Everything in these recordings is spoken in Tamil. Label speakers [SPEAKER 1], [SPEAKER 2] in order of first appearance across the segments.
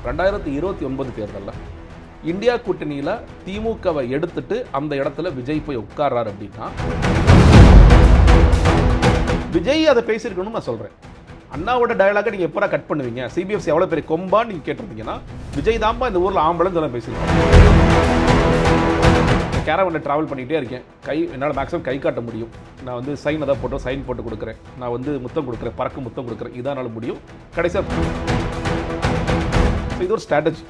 [SPEAKER 1] 2029 தேர்தலில் இந்தியா கூட்டணியில் திமுகவை எடுத்துட்டு அந்த இடத்துல விஜய் போய் உட்கார்றாரு அப்படின்னா விஜய் அதை பேசியிருக்கணும்னு நான் சொல்கிறேன். அண்ணாவோட டயலாக நீங்கள் எப்போ கட் பண்ணுவீங்க? சிபிஎஃப்சி எவ்வளோ பெரிய கொம்பான்னு நீங்கள் கேட்டிருந்தீங்கன்னா விஜய் தான்பா இந்த ஊரில் ஆம்பளன்னு சொல்ல பேசியிருக்கேன். கேரவனில் ட்ராவல் பண்ணிகிட்டே இருக்கேன். என்னால் மேக்ஸிமம் கை காட்ட முடியும். நான் வந்து சைன் எதாவது போட்டு சைன் போட்டு கொடுக்குறேன். நான் வந்து முத்தம் கொடுக்குறேன், பறக்க முத்தம் கொடுக்குறேன். இதானால முடியும். கடைசியாக இது ஒரு ஸ்ட்ராட்டஜி.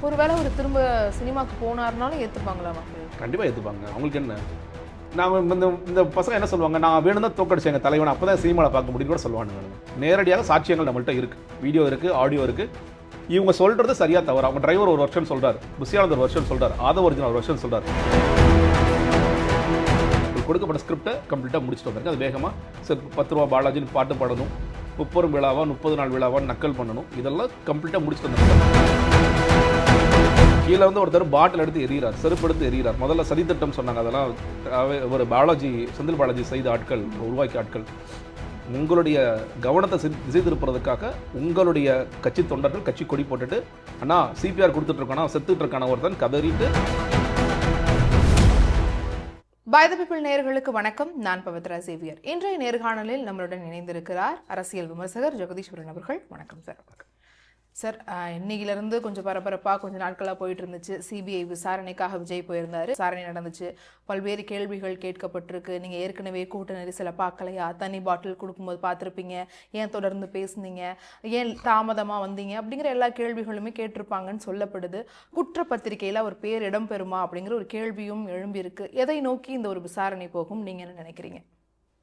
[SPEAKER 2] ஒருவேளை ஒரு திரும்ப சினிமாவுக்கு போனாருனாலும் ஏற்றுப்பாங்களா மக்கள்?
[SPEAKER 1] கண்டிப்பாக ஏற்றுப்பாங்க. அவங்களுக்கு என்ன, நான் இந்த பசங்க என்ன சொல்லுவாங்க, நான் வேணும் தான் தோக்கடிச்சு எங்கள் தலைவனை அப்போ தான் சினிமாவில் பார்க்க முடியும்னு கூட சொல்லுவாங்க. நேரடியாக சாட்சியங்கள் நம்மள்கிட்ட இருக்குது, வீடியோ இருக்குது, ஆடியோ இருக்குது. இவங்க சொல்கிறது சரியாக தவிர, அவங்க டிரைவர் ஒரு வருஷம் சொல்கிறார், புஷியானந்த் ஒரு வருஷம் சொல்கிறார், ஆதவ அர்ஜுன் ஒரு வருஷம் சொல்கிறார். கொடுக்கப்பட்ட ஸ்கிரிப்டை கம்ப்ளீட்டாக முடிச்சுட்டு வந்தாங்க. அது வேகமாக சரி 10 ரூபா பாலாஜின்னு பாட்டு பாடணும், 30 விழாவா 30 நாள் விழாவா நக்கல் பண்ணணும், இதெல்லாம் கம்ப்ளீட்டாக முடிச்சுட்டு வந்தாங்க. கீழே வந்து ஒருத்தர் பாட்டில் எடுத்து எறிகிறார், செருப்பு எடுத்து எறிகிறார். முதல்ல சதித்திட்டம் சொன்னாங்க. அதெல்லாம் ஒரு பாலாஜி, செந்தில் பாலாஜி செய்த ஆட்கள், உருவாக்கிய ஆட்கள். உங்களுடைய கவனத்தை திசை திருப்புறதுக்காக உங்களுடைய கட்சி தொண்டர்கள் கட்சி கொடி போட்டுட்டு அண்ணா சிபிஆர் கொடுத்துட்டு இருக்கானா, செத்துட்டு இருக்கான ஒருத்தன் கதறிட்டு.
[SPEAKER 2] பை தி பீப்பிள் நேயர்களுக்கு வணக்கம். நான் பவித்ரா சேவியர். இன்றைய நேர்காணலில் நம்மளுடன் இணைந்திருக்கிறார் அரசியல் விமர்சகர் ஜெகதீஸ்வரன் அவர்கள். வணக்கம் சார். சார், இன்னையிலிருந்து கொஞ்சம் பரபரப்பாக கொஞ்ச நாட்களாக போயிட்டு இருந்துச்சு. சிபிஐ விசாரணைக்காக விஜய் போயிருந்தார். விசாரணை நடந்துச்சு. பல்வேறு கேள்விகள் கேட்கப்பட்டிருக்கு. நீங்கள் ஏற்கனவே கூட்ட நெரிசலை பார்க்கலையா? தண்ணி பாட்டில் கொடுக்கும்போது பார்த்துருப்பீங்க. ஏன் தொடர்ந்து பேசுனீங்க? ஏன் தாமதமாக வந்தீங்க? அப்படிங்கிற எல்லா கேள்விகளுமே கேட்டிருப்பாங்கன்னு சொல்லப்படுது. குற்றப்பத்திரிகையில் அவர் பேர் இடம்பெறுமா அப்படிங்கிற ஒரு கேள்வியும் எழும்பியிருக்கு. எதை நோக்கி இந்த ஒரு விசாரணை போகும் நீங்கள் என்ன நினைக்கிறீங்க?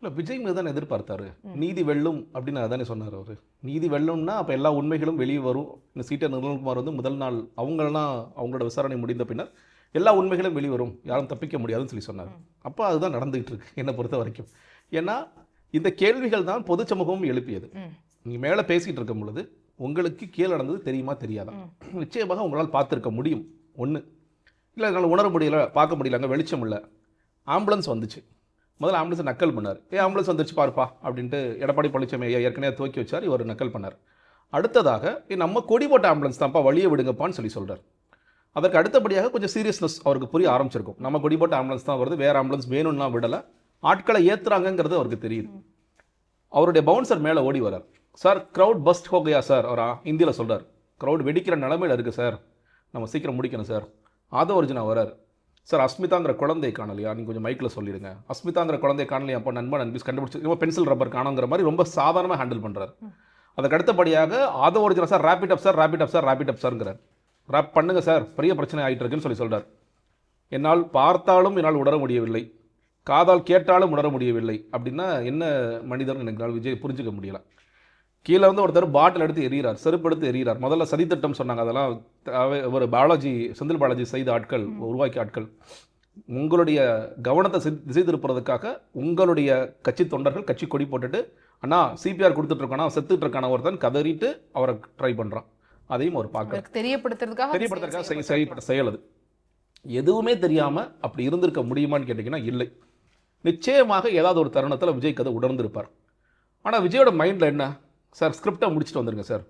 [SPEAKER 1] இல்லை, விஜய் மீது தான் எதிர்பார்த்தாரு. நீதி வெல்லும் அப்படின்னு அதானே சொன்னார் அவர். நீதி வெல்லும்னா அப்போ எல்லா உண்மைகளும் வெளியே வரும். இந்த சீட்டர் நிர்மல்குமார் வந்து முதல் நாள் அவங்களோட விசாரணை முடிந்த பின்னர் எல்லா உண்மைகளும் வெளிவரும், யாரும் தப்பிக்க முடியாதுன்னு சொல்லி சொன்னார். அப்போ அதுதான் நடந்துகிட்டு இருக்கு என்னை பொறுத்த வரைக்கும். ஏன்னா இந்த கேள்விகள் தான் பொது சமூகமும் எழுப்பியது. நீங்கள் மேலே பேசிகிட்டு இருக்கும் பொழுது உங்களுக்கு கீழே நடந்தது தெரியுமா தெரியாதா? நிச்சயமாக உங்களால் பார்த்துருக்க முடியும். ஒன்று இல்லை, என்னால் உணர முடியல, பார்க்க முடியல, அங்கே வெளிச்சம் இல்லை. ஆம்புலன்ஸ் வந்துச்சு. முதல்ல ஆம்புலன்ஸை நக்கல் பண்ணார். ஆம்புலன்ஸ் வந்துருச்சு பாருப்பா அப்படின்ட்டு எடப்பாடி பழனிசாமி ஏற்கனவே துவக்கி வச்சார், இவர் நக்கல் பண்ணார். அடுத்ததாக நம்ம கொடி போட்ட ஆம்புலன்ஸ் தான்ப்பா, வழியை விடுங்கப்பான்னு சொல்லி சொல்கிறார். அதற்கு அடுத்தபடியாக கொஞ்சம் சீரியஸ்னஸ் அவருக்கு புரிய ஆரம்பிச்சிருக்கும். நம்ம கொடி போட்ட ஆம்புலன்ஸ் தான் வருது, வேறு ஆம்புலன்ஸ் வேணும்னா விடலை, ஆட்களை ஏற்றுறாங்கிறது அவருக்கு தெரியுது. அவருடைய பவுன்சர் மேலே ஓடி வரார். சார் க்ரௌட் பஸ்ட் ஹோகையா சார், அவர் ஹிந்தியில் சொல்கிறார். க்ரௌட் வெடிக்கிற நிலைமையில் இருக்குது சார், நம்ம சீக்கிரம் முடிக்கணும் சார். ஆதவ அர்ஜுனா வரார். சார் அஸ்மிதாங்கிற குழந்தை காணலையா, நீங்கள் கொஞ்சம் மைக்கில் சொல்லிடுங்க. அஸ்மிதாங்கிற குழந்தை காணலையா, அப்போ நண்பன் கண்டுபிடிச்சி ரொம்ப பென்சில் ரப்பர் காணுங்கிற மாதிரி ரொம்ப சாதாரணமாக ஹேண்டில் பண்ணுறாரு. அதுக்கு அடுத்தபடியாக ஆதவ அர்ஜுனா சார் ரேபிட் அப் சார், ரேபிட் அப் சார், ரேபிட் அப் சார்ங்கிறார். ரேப் பண்ணுங்க சார், பெரிய பிரச்சனை ஆகிட்டு இருக்குன்னு சொல்லி சொல்கிறார். என்னால் பார்த்தாலும் என்னால் உணர முடியவில்லை, காதால் கேட்டாலும் உணர முடியவில்லை அப்படின்னா என்ன மனிதர்னு எனக்கு விஜய் புரிஞ்சுக்க முடியல. கீழே வந்து ஒருத்தர் பாட்டில் எடுத்து எறிகிறார், செருப்பு எடுத்து எறிகிறார். முதல்ல சதித்திட்டம் சொன்னாங்க. அதெல்லாம் ஒரு பாலாஜி, செந்தில் பாலாஜி செய்த ஆட்கள், உருவாக்கிய ஆட்கள். உங்களுடைய கவனத்தை திசை திருப்புறதுக்காக உங்களுடைய கட்சி தொண்டர்கள் கட்சி கொடி போட்டுட்டு அண்ணா சிபிஆர் கொடுத்துட்டு இருக்கானா, செத்துட்டு இருக்கான ஒருத்தன் கதறிட்டு அவரை ட்ரை பண்ணுறான். அதையும் அவர் பார்க்க தெரியப்படுத்துறதுக்காக செய்யப்பட்ட செயல் அது. எதுவுமே தெரியாமல் அப்படி இருந்திருக்க முடியுமான்னு கேட்டிங்கன்னா இல்லை. நிச்சயமாக ஏதாவது ஒரு தருணத்தில் விஜய் கதை உணர்ந்திருப்பார். ஆனால் விஜயோட மைண்டில் என்ன, சார் ஸ்கிரிப்டை முடிச்சுட்டு வந்துருங்க சார்,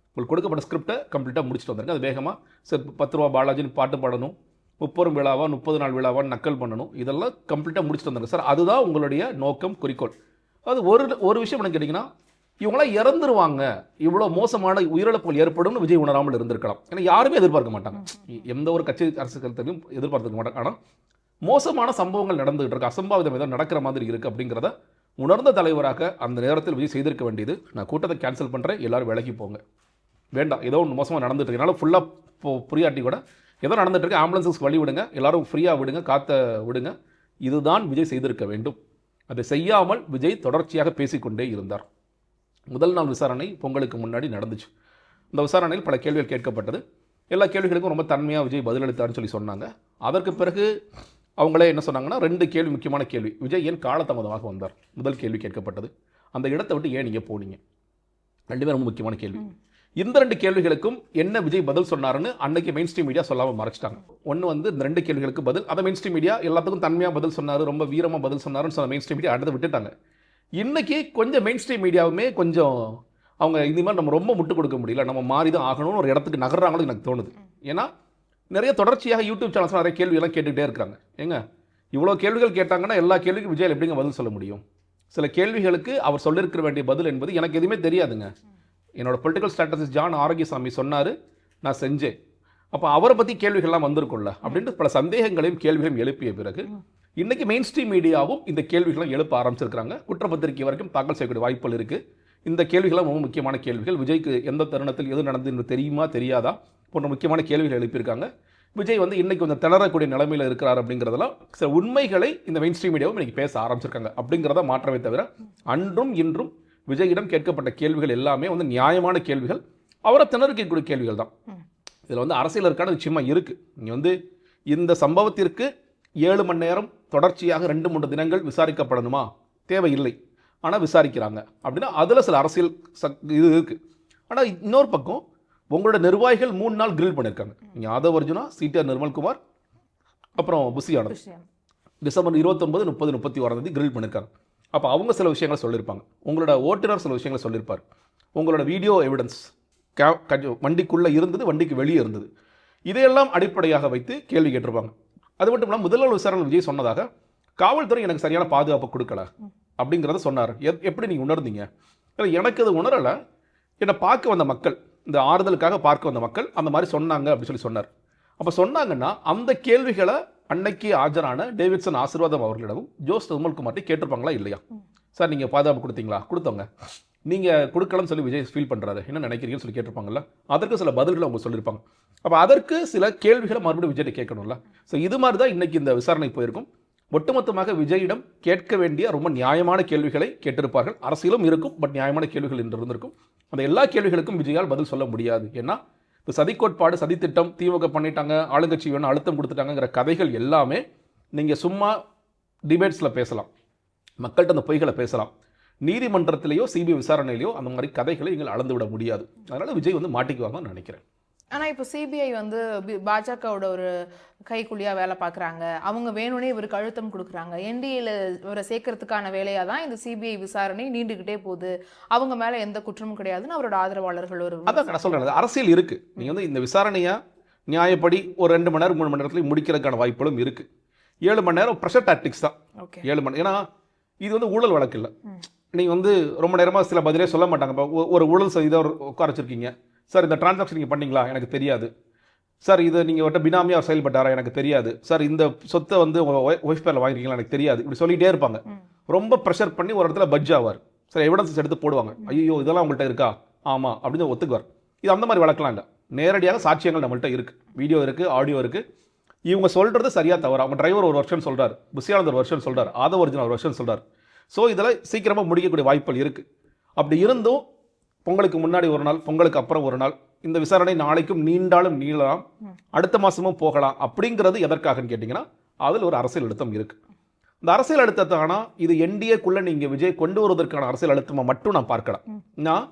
[SPEAKER 1] உங்களுக்கு கொடுக்கப்பட்ட ஸ்கிரிப்டை கம்ப்ளீட்டாக முடிச்சுட்டு வந்துருங்க. அது வேகமாக சரி 10 ரூபா பாலாஜின்னு பாட்டு பாடணும், 30 விழாவா 30 நாள் விழாவா நக்கல் பண்ணணும், இதெல்லாம் கம்ப்ளீட்டாக முடிச்சுட்டு வந்துருங்க சார். அதுதான் உங்களுடைய நோக்கம், குறிக்கோள். அது ஒரு விஷயம் என்ன கேட்டிங்கன்னா, இவங்களாம் இறந்துருவாங்க, இவ்வளோ மோசமான உயிரிழப்புகள் ஏற்படும்னு விஜய் உணராமல் இருந்திருக்கலாம். ஏன்னா யாருமே எதிர்பார்க்க மாட்டாங்க, எந்த ஒரு கட்சி அரசியல் எதிர்பார்த்துக்க மாட்டாங்க. ஆனால் மோசமான சம்பவங்கள் நடந்துகிட்டு இருக்கு, அசம்பாவிதம் ஏதாவது நடக்கிற மாதிரி இருக்குது அப்படிங்கிறத உணர்ந்த தலைவராக அந்த நேரத்தில் விஜய் செய்திருக்க வேண்டியது, நான் கூட்டத்தை கேன்சல் பண்ணுறேன், எல்லோரும் விலகி போங்க, வேண்டாம், ஏதோ ஒன்று மோசமாக நடந்துட்டு இருக்கு, என்னால் ஃபுல்லாக புரியாட்டி கூட ஏதோ நடந்துட்டு இருக்கு, ஆம்புலன்ஸுக்கு வழி விடுங்க, எல்லோரும் ஃப்ரீயாக விடுங்க, காற்ற விடுங்க. இதுதான் விஜய் செய்திருக்க வேண்டும். அதை செய்யாமல் விஜய் தொடர்ச்சியாக பேசிக்கொண்டே இருந்தார். முதல் நாள் விசாரணை பொங்கலுக்கு முன்னாடி நடந்துச்சு. இந்த விசாரணையில் பல கேள்விகள் கேட்கப்பட்டது. எல்லா கேள்விகளுக்கும் ரொம்ப தன்மையாக விஜய் பதிலளித்தார்னு சொல்லி சொன்னாங்க. அதற்கு பிறகு அவங்களே என்ன சொன்னாங்கன்னா, 2 கேள்வி, முக்கியமான கேள்வி. விஜய் ஏன் காலதாமதமாக வந்தார், முதல் கேள்வி கேட்கப்பட்டது. அந்த இடத்தை விட்டு ஏன் நீங்கள் போனீங்க, 2 ரொம்ப முக்கியமான கேள்வி. இந்த 2 கேள்விகளுக்கும் என்ன விஜய் பதில் சொன்னாருன்னு அன்னைக்கு மெயின் ஸ்ட்ரீம் மீடியா சொல்லாமல் மறைச்சிட்டாங்க. ஒன்று வந்து இந்த 2 கேள்விகளுக்கு பதில், அதை மெயின் ஸ்ட்ரீம் மீடியா எல்லாத்துக்கும் தன்மையாக பதில் சொன்னார், ரொம்ப வீரமாக பதில் சொன்னாருன்னு சொன்ன மெயின் ஸ்ட்ரீம் மீடியா அடுத்து விட்டுட்டாங்க. இன்னைக்கு கொஞ்சம் மெயின் ஸ்ட்ரீம் மீடியாவுமே கொஞ்சம் அவங்க இந்த மாதிரி நம்ம ரொம்ப முட்டு கொடுக்க முடியல, நம்ம மாறி தான் ஆகணும்னு ஒரு இடத்துக்கு நகர்றாங்களோ எனக்கு தோணுது. ஏன்னா நிறைய தொடர்ச்சியாக யூடியூப் சேனல்ஸ் நிறைய கேள்வியெல்லாம் கேட்டுக்கிட்டே இருக்காங்க. ஏங்க இவ்வளோ கேள்விகள் கேட்டாங்கன்னா எல்லா கேள்விக்கும் விஜய் எப்படிங்க பதில் சொல்ல முடியும்? சில கேள்விகளுக்கு அவர் சொல்லியிருக்க வேண்டிய பதில் என்பது எனக்கு எதுவுமே தெரியாதுங்க. என்னோட பொலிட்டிக்கல் ஸ்ட்ராட்டஜிஸ்ட் ஜான் ஆரோக்கியசாமி சொன்னார், நான் செஞ்சேன். அப்போ அவரை பற்றி கேள்விகள்லாம் வந்திருக்கும்ல அப்படின்ட்டு பல சந்தேகங்களையும் கேள்விகளையும் எழுப்பிய பிறகு இன்றைக்கி மெயின் ஸ்ட்ரீம் மீடியாவும் இந்த கேள்விகளை எழுப்ப ஆரம்பிச்சிருக்கிறாங்க. குற்றப்பத்திரிகை வரைக்கும் தாக்கல் செய்யக்கூடிய வாய்ப்புகள் இருக்குது. இந்த கேள்விகள்லாம் ரொம்ப முக்கியமான கேள்விகள். விஜய்க்கு எந்த தருணத்தில் எது நடந்தது தெரியுமா தெரியாதா போன்ற முக்கியமான கேள்விகள் எழுப்பியிருக்காங்க. விஜய் வந்து இன்றைக்கி கொஞ்சம் திணறக்கூடிய நிலைமையில் இருக்கிறார் அப்படிங்கிறதெல்லாம் சில உண்மைகளை இந்த மெயின் ஸ்ட்ரீம் மீடியாவும் இன்றைக்கி பேச ஆரம்பிச்சிருக்காங்க. அப்படிங்கிறத மாற்றமே தவிர அன்றும் இன்றும் விஜயிடம் கேட்கப்பட்ட கேள்விகள் எல்லாமே வந்து நியாயமான கேள்விகள், அவரை திணறக்கூடிய கேள்விகள் தான். இதில் வந்து அரசியல் இருக்கான நிச்சயமாக இருக்குது. நீங்கள் வந்து இந்த சம்பவத்திற்கு 7 மணி நேரம் தொடர்ச்சியாக 2-3 தினங்கள் விசாரிக்கப்படணுமா? தேவையில்லை. ஆனால் விசாரிக்கிறாங்க அப்படின்னா அதில் சில அரசியல் இது இருக்குது. ஆனால் இன்னொரு பக்கம் உங்களோட நிர்வாகிகள் 3 நாள் கிரில் பண்ணியிருக்காங்க. யாதவ் அர்ஜுனா, சிடிஆர் நிர்மல்குமார், அப்புறம் புசி ஆனந்த் டிசம்பர் 29, 30, 31 கிரில் பண்ணியிருக்காங்க. அப்போ அவங்க சில விஷயங்களை சொல்லியிருப்பாங்க. உங்களோட ஓட்டுநர் சில விஷயங்களை சொல்லியிருப்பார். உங்களோட வீடியோ எவிடன்ஸ் வண்டிக்குள்ளே இருந்தது, வண்டிக்கு வெளியே இருந்தது. இதையெல்லாம் அடிப்படையாக வைத்து கேள்வி கேட்டிருப்பாங்க. அது மட்டும் இல்லாமல் முதல்வர் விசாரணை விஜய் சொன்னதாக காவல்துறை எனக்கு சரியான பாதுகாப்பு கொடுக்கல அப்படிங்கிறத சொன்னார். எப்படி நீங்கள் உணர்ந்தீங்க? எனக்கு அது உணரலை. என்னை பார்க்க வந்த மக்கள், இந்த ஆறுதலுக்காக பார்க்க வந்த மக்கள் அந்த மாதிரி சொன்னாங்க அப்படின்னு சொல்லி சொன்னார். அப்போ சொன்னாங்கன்னா அந்த கேள்விகளை அன்னைக்கு ஆஜரான டேவிட்சன் ஆசீர்வாதம் அவர்களிடமும் ஜோஸ் நிர்மல்குமார்ட்டை கேட்டிருப்பாங்களா இல்லையா? சார் நீங்கள் பாதுகாப்பு கொடுத்தீங்களா? கொடுத்தவங்க. நீங்கள் கொடுக்கலன்னு சொல்லி விஜய் ஃபீல் பண்ணுறாரு, என்ன நினைக்கிறீங்கன்னு சொல்லி கேட்டிருப்பாங்கல்ல. அதற்கு சில பதில்களை அவங்க சொல்லியிருப்பாங்க. அப்போ அதற்கு சில கேள்விகளை மறுபடியும் விஜய் கேட்கணும்ல. ஸோ இது மாதிரி தான் இன்றைக்கி இந்த விசாரணை போயிருக்கும். ஒட்டுமொத்தமாக விஜயிடம் கேட்க வேண்டிய ரொம்ப நியாயமான கேள்விகளை கேட்டிருப்பார்கள். அரசியலும் இருக்கும், பட் நியாயமான கேள்விகள் என்று இருந்திருக்கும். அந்த எல்லா கேள்விகளுக்கும் விஜயால் பதில் சொல்ல முடியாது. ஏன்னா இப்போ சதிக்கோட்பாடு, சதித்திட்டம், திமுக பண்ணிட்டாங்க, ஆளுங்கட்சி வேணும், அழுத்தம் கொடுத்துட்டாங்கிற கதைகள் எல்லாமே நீங்கள் சும்மா டிபேட்ஸில் பேசலாம், மக்கள்கிட்ட அந்த பொய்களை பேசலாம். நீதிமன்றத்திலேயோ சிபிஐ விசாரணையிலையோ அந்த மாதிரி கதைகளை நீங்கள் அளந்து விட முடியாது. அதனால் விஜய் வந்து மாட்டிக்குவாங்கன்னு நினைக்கிறேன்.
[SPEAKER 2] ஆனால் இப்போ சிபிஐ வந்து பாஜகவோட ஒரு கைக்குள்ளியாக வேலை பார்க்குறாங்க. அவங்க வேணும்னே இவருக்கு அழுத்தம் கொடுக்குறாங்க. என்டிஏல இவரை சேர்க்கறதுக்கான வேலையாக தான் இந்த சிபிஐ விசாரணை நீண்டுக்கிட்டே போகுது. அவங்க மேலே எந்த குற்றமும் கிடையாதுன்னு அவரோட ஆதரவாளர்கள் ஒரு
[SPEAKER 1] அதான் நான் சொல்கிறேன். அரசியல் இருக்குது. நீங்கள் வந்து இந்த விசாரணையை நியாயப்படி ஒரு 2 மணி நேரம் 3 மணி நேரத்தில் முடிக்கிறதுக்கான வாய்ப்புகளும் இருக்குது. 7 மணி நேரம் ப்ரெஷர் டாக்டிக்ஸ் தான். 7 மணி, ஏன்னா இது வந்து ஊழல் வழக்கு இல்லை. நீங்கள் வந்து ரொம்ப நேரமாக சில பதிலே சொல்ல மாட்டாங்க. இப்போ ஒரு ஊழல் செய்த உட்கார வச்சுருக்கீங்க. சார் இந்த டிரான்சாக்ஷன் நீங்கள் பண்ணீங்களா? எனக்கு தெரியாது. சார் இது நீங்கள் ஒட்ட பினாமியாக செயல்பட்டாரா? எனக்கு தெரியாது. சார் இந்த சொத்தை வந்து ஒய்ஃப் பேரில் வாங்கிருக்கீங்களா? எனக்கு தெரியாது. இப்படி சொல்லிகிட்டே இருப்பாங்க. ரொம்ப ப்ரெஷர் பண்ணி ஒரு இடத்துல பட்ஜ் ஆவார். சார் எவிடன்ஸ் எடுத்து போடுவாங்க. ஐயோ இதெல்லாம் உங்கள்கிட்ட இருக்கா? ஆமாம் அப்படின்னு ஒத்துக்குவார். இது அந்த மாதிரி வழக்கலாம் இல்லை. நேரடியாக சாட்சியங்கள் நம்மள்கிட்ட இருக்குது. வீடியோ இருக்குது, ஆடியோ இருக்குது. இவங்க சொல்கிறது சரியாக தவறு. அவங்க டிரைவர் ஒரு வருஷன் சொல்கிறார், புசியானந்த் ஒரு வருஷன் சொல்கிறார், ஆதவ் அர்ஜுனா ஒரு வருஷன் சொல்கிறார். ஸோ இதெல்லாம் சீக்கிரமாக முடிக்கக்கூடிய வாய்ப்புகள் இருக்குது. அப்படி இருந்தும் பொங்கலுக்கு முன்னாடி ஒரு நாள், பொங்கலுக்கு அப்புறம் ஒரு நாள், இந்த விசாரணை நாளைக்கும் நீண்டாலும் நீளலாம், அடுத்த மாதமும் போகலாம். அப்படிங்கிறது எதற்காகன்னு கேட்டிங்கன்னா அதில் ஒரு அரசியல் அழுத்தம் இருக்குது. இந்த அரசியல் அழுத்தத்தை ஆனால் இது என்டிஏக்குள்ளே நீங்கள் விஜய் கொண்டு வருவதற்கான அரசியல் அழுத்தமாக மட்டும் நான் பார்க்கலாம். நான்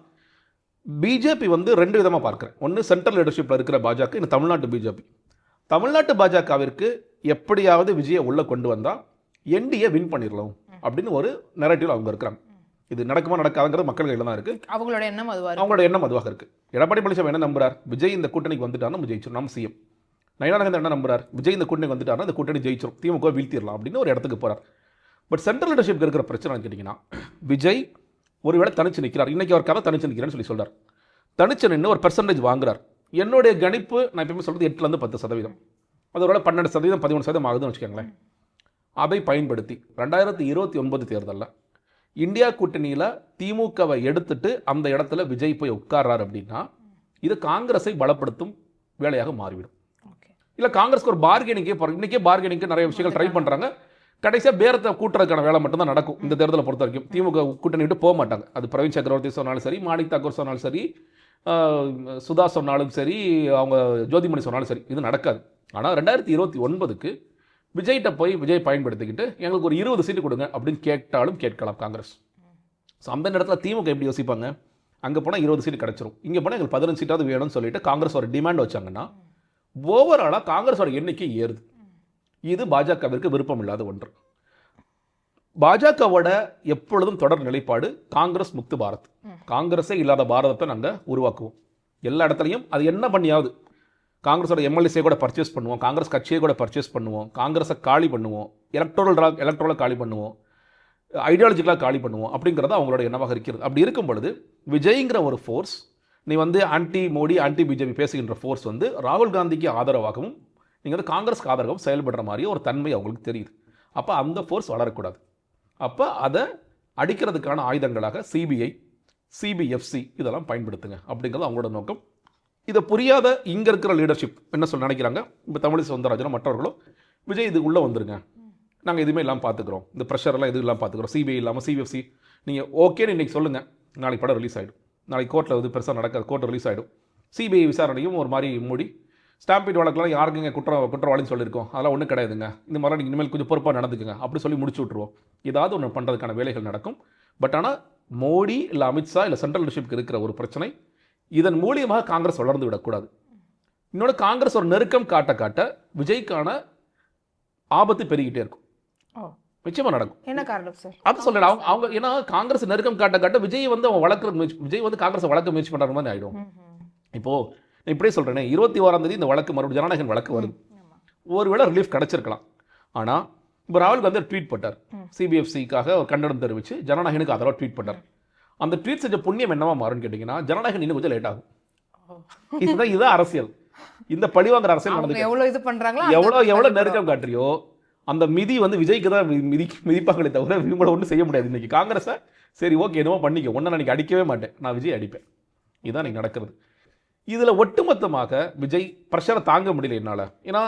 [SPEAKER 1] பிஜேபி வந்து 2 விதமாக பார்க்குறேன். ஒன்று சென்ட்ரல் லீடர்ஷிப்பில் இருக்கிற பாஜக, இந்த தமிழ்நாட்டு பிஜேபி. தமிழ்நாட்டு பாஜகவிற்கு எப்படியாவது விஜயை உள்ளே கொண்டு வந்தால் என்டிஏ வின் பண்ணிடலாம் அப்படின்னு ஒரு நெரேட்டிவ் அவங்க இருக்கிறாங்க. இது நடக்குமா நடக்காதுங்கிறது மக்கள் கையில் தான் இருக்குது.
[SPEAKER 2] அவங்களோட எண்ணம்
[SPEAKER 1] அதுவாக இருக்குது. எடப்பாடி பழனிசாமி என்ன நம்புறார்? விஜய் இந்த கூட்டணிக்கு வந்துட்டாருன்னா நம்ம ஜெயிச்சிடும், நம்ம சிஎம். நயனானந்தன் என்ன நம்புறார்? விஜய் இந்த கூட்டணிக்கு வந்துட்டாருன்னா இந்த கூட்டணி ஜெயிச்சிடும், திமுக வீழ்த்திடலாம் அப்படின்னு ஒரு இடத்துக்கு போகிறார். பட் சென்ட்ரல் லீடர்ஷிப் இருக்கிற பிரச்சனை கேட்டிங்கன்னா, விஜய் ஒருவேளை தனிச்சு நிற்கிறார். இன்றைக்கி அவர் கதை தனிச்சு நிற்கிறேன்னு சொல்லி சொல்கிறார். தனிச்சு நின்று ஒரு பெர்சன்டேஜ் வாங்குறார். என்னுடைய கணிப்பு நான் எப்பவுமே சொல்கிறது 8லேருந்து 10%. அது ஒரு 12%, 13% ஆகுதுன்னு வச்சுக்கோங்களேன். அதை பயன்படுத்தி 2029 தேர்தலில் இந்தியா கூட்டணியில் திமுகவை எடுத்துட்டு அந்த இடத்துல விஜய் போய் உட்கார்றார் அப்படின்னா இது காங்கிரஸை பலப்படுத்தும் வேலையாக மாறிவிடும். இல்லை காங்கிரஸ்க்கு ஒரு பார்கெனிங்கே போகிறாங்க. இன்றைக்கே பார்கெனிங்க்கு நிறைய விஷயங்கள் ட்ரை பண்ணுறாங்க. கடைசியாக பேரத்தை கூட்டுறதுக்கான வேலை மட்டும்தான் நடக்கும் இந்த தேர்தலை பொறுத்த வரைக்கும். திமுக கூட்டணி விட்டு போக மாட்டாங்க. அது பிரவீன் சக்கரவர்த்தி சொன்னாலும் சரி, மாணிக் தாக்கூர் சொன்னாலும் சரி, சுதா சொன்னாலும் சரி, அவங்க ஜோதிமணி சொன்னாலும் சரி, இது நடக்காது. ஆனால் 2029க்கு விஜய்கிட்ட போய் விஜய் பயன்படுத்திக்கிட்டு எங்களுக்கு ஒரு 20 சீட்டு கொடுங்க அப்படின்னு கேட்டாலும் கேட்கலாம் காங்கிரஸ். ஸோ அந்த இடத்துல திமுக எப்படி யோசிப்பாங்க? அங்கே போனால் 20 சீட்டு கிடச்சிரும், இங்கே போனால் எங்களுக்கு 15 சீட்டாவது வேணும்னு சொல்லிட்டு காங்கிரஸ் ஒரு டிமாண்ட் வச்சாங்கன்னா ஓவராலாக காங்கிரஸோட எண்ணிக்கை ஏறுது. இது பாஜகவிற்கு விருப்பம் இல்லாத ஒன்று. பாஜகவோட எப்பொழுதும் தொடர் நிலைப்பாடு காங்கிரஸ் முக்து பாரத். காங்கிரஸே இல்லாத பாரதத்தை நாங்கள் உருவாக்குவோம். எல்லா இடத்துலையும் அது என்ன பண்ணியாவது காங்கிரஸோட எம்எல்ஏஸே கூட பர்ச்சேஸ் பண்ணுவோம், காங்கிரஸ் கட்சியை கூட பர்ச்சேஸ் பண்ணுவோம், காங்கிரஸை காலி பண்ணுவோம், எலக்ட்ரலாக காலி பண்ணுவோம், ஐடியாலஜிக்கலாக காலி பண்ணுவோம் அப்படிங்கிறது அவங்களோட எண்ணமாக இருக்கிறது. அப்படி இருக்கும் பொழுது விஜய்ங்கிற ஒரு ஃபோர்ஸ், நீ வந்து ஆன்டி மோடி ஆன்டி பிஜேபி பேசுகின்ற ஃபோர்ஸ் வந்து ராகுல் காந்திக்கு ஆதரவாகவும் நீங்கள் வந்து காங்கிரஸ்க்கு ஆதரவாகவும் செயல்படுற மாதிரி ஒரு தன்மை அவங்களுக்கு தெரியுது. அப்போ அந்த ஃபோர்ஸ் வளரக்கூடாது. அப்போ அதை அடிக்கிறதுக்கான ஆயுதங்களாக சிபிஐ, சிபிஎஃப்சி இதெல்லாம் பயன்படுத்துங்க அப்படிங்கிறது அவங்களோட நோக்கம். இதை புரியாத இங்கே இருக்கிற லீடர்ஷிப் என்ன சொல்ல நினைக்கிறாங்க, இப்போ தமிழிசை சவுந்தரராஜனும் மற்றவர்களும் விஜய் இது உள்ளே வந்துருங்க, நாங்கள் எதுவுமே இல்லாமல் பார்த்துக்குறோம், இந்த ப்ரெஷர்லாம் எதுவும் இல்லாமல் பார்த்துக்குறோம், சிபிஐ இல்லாமல் சிபிஎஃப்சி நீங்கள் ஓகேன்னு இன்றைக்கி சொல்லுங்கள், நாளைக்கு படம் ரிலீஸ் ஆகிடும், நாளைக்கு கோர்ட்டில் வந்து பெருசாக நடக்காது, கோர்ட் ரிலீஸ் ஆகிடும். சிபிஐ விசாரணையும் ஒரு மாதிரி மூடி ஸ்டாம்பீட் வழக்கெல்லாம் யாருக்குங்க குற்றவாளின்னு சொல்லியிருக்கோம், அதெல்லாம் ஒன்றும் கிடையாதுங்க, இந்த மாதிரிலாம் நீங்கள் இனிமேல் கொஞ்சம் பொறுப்பாக நடந்துக்குங்க அப்படி சொல்லி முடிச்சு விட்ருவோம். ஏதாவது ஒன்று பண்ணுறதுக்கான வேலைகள் நடக்கும். பட் ஆனால் மோடி இல்லை அமித்ஷா இல்லை சென்ட்ரல் லீடர்ஷிப்க்கு இருக்கிற ஒரு பிரச்சனை, இதன் மூலியமாக காங்கிரஸ் வளர்ந்து விடக்கூடாது. இன்னொன்று, காங்கிரஸ் ஒரு நெருக்கம் காட்ட காட்ட விஜய்க்கான ஆபத்து பெருகிட்டே இருக்கும். நிச்சயமாக நடக்கும்.
[SPEAKER 2] என்ன காரணம் சார்?
[SPEAKER 1] அது சொல்லல அவங்க ஏன்னா காங்கிரஸ் நெருக்கம் காட்ட காட்ட விஜய் வந்து அவன் வளர்க்குற முயற்சி, விஜய் வந்து காங்கிரஸை வளர்க்க முயற்சி பண்ணுற மாதிரி ஆகிடும். இப்போது நான் இப்படியே சொல்கிறேனே, 26ஆம் தேதி இந்த வழக்கு மறுபடியும் ஜனநாயகன் வழக்கு வருது. ஒருவேளை ரிலீஃப் கிடச்சிருக்கலாம். ஆனால் இப்போ ராகுல் காந்தி ட்வீட் போட்டார், சிபிஎஃப்சிக்காக ஒரு கண்டனம் தெரிவித்து ஜனநாயகனுக்கு அதெல்லாம் ட்வீட் பண்ணார். அந்த ட்வீட் செஞ்ச புண்ணியம் என்னவா மாறும்னு கேட்டிங்கன்னா, ஜனநாயகன் இன்னும் கொஞ்சம் லேட் ஆகும். இதுதான் அரசியல். இந்த பழிவாங்கிற அரசியல் நடந்து எவ்வளோ நெருக்கம் காட்டுறியோ அந்த மிதி வந்து விஜய்க்கு தான் மிதிப்பாங்களே தவிர இவங்கள ஒன்றும் செய்ய முடியாது. இன்றைக்கி காங்கிரஸை சரி ஓகே என்னமோ பண்ணிக்க, ஒன்றை நான் அடிக்கவே மாட்டேன், நான் விஜய் அடிப்பேன், இதுதான் நீங்கள் நடக்கிறது. இதில் ஒட்டுமொத்தமாக விஜய் ப்ரெஷரை தாங்க முடியல என்னால். ஏன்னா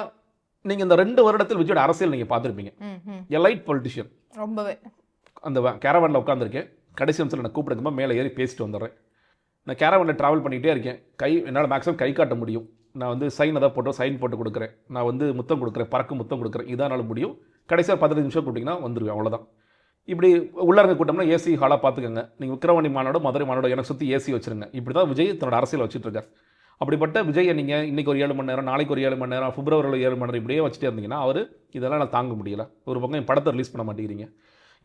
[SPEAKER 1] நீங்கள் இந்த 2 வருடத்தில் விஜயோட அரசியல் நீங்கள் பார்த்துருப்பீங்க. எலைட் பொலிட்டிஷியன், ரொம்பவே அந்த கேரவனில் உட்காந்துருக்கேன், கடைசி நிமிஷத்தில் நான் கூப்பிடுங்கம்மா மேலே ஏறி பேசிட்டு வந்துடுறேன். நான் கேரவனில் ட்ராவல் பண்ணிகிட்டே இருக்கேன், என்னால் மேக்ஸிமம் கை காட்ட முடியும், நான் வந்து சைன் சைன் போட்டு கொடுக்குறேன், நான் வந்து முத்தம் கொடுக்குறேன், பறக்கு முத்தம் கொடுக்குறேன், இதனால் முடியும். கடைசியாக 15 நிமிஷம் கூப்பிட்டிங்கன்னா வந்துடுவேன், அவ்வளோதான். இப்படி உள்ளார்ந்த கூட்டம்னா ஏசி ஹாலாக பார்த்துக்கோங்க. நீங்கள் விக்கிரவாணி மாநாடு மதுரை மாநாடு எனக்கு சுற்றி ஏசி வச்சுருங்க. இப்படி தான் விஜய் தன்னோட அரசியல் வச்சுட்ருக்கார். அப்படிப்பட்ட விஜயை நீங்கள் இன்றைக்கி ஒரு 7 மணி நேரம், நாளைக்கு ஒரு 7 மணி நேரம், பிப்ரவரியில் 7 மணி நேரம் இப்படியே வச்சுட்டே இருந்தீங்கன்னா அவர் இதெல்லாம் நான் தாங்க முடியல. ஒரு பக்கம் என் படத்தை ரிலீஸ் பண்ண மாட்டேங்கிறீங்க,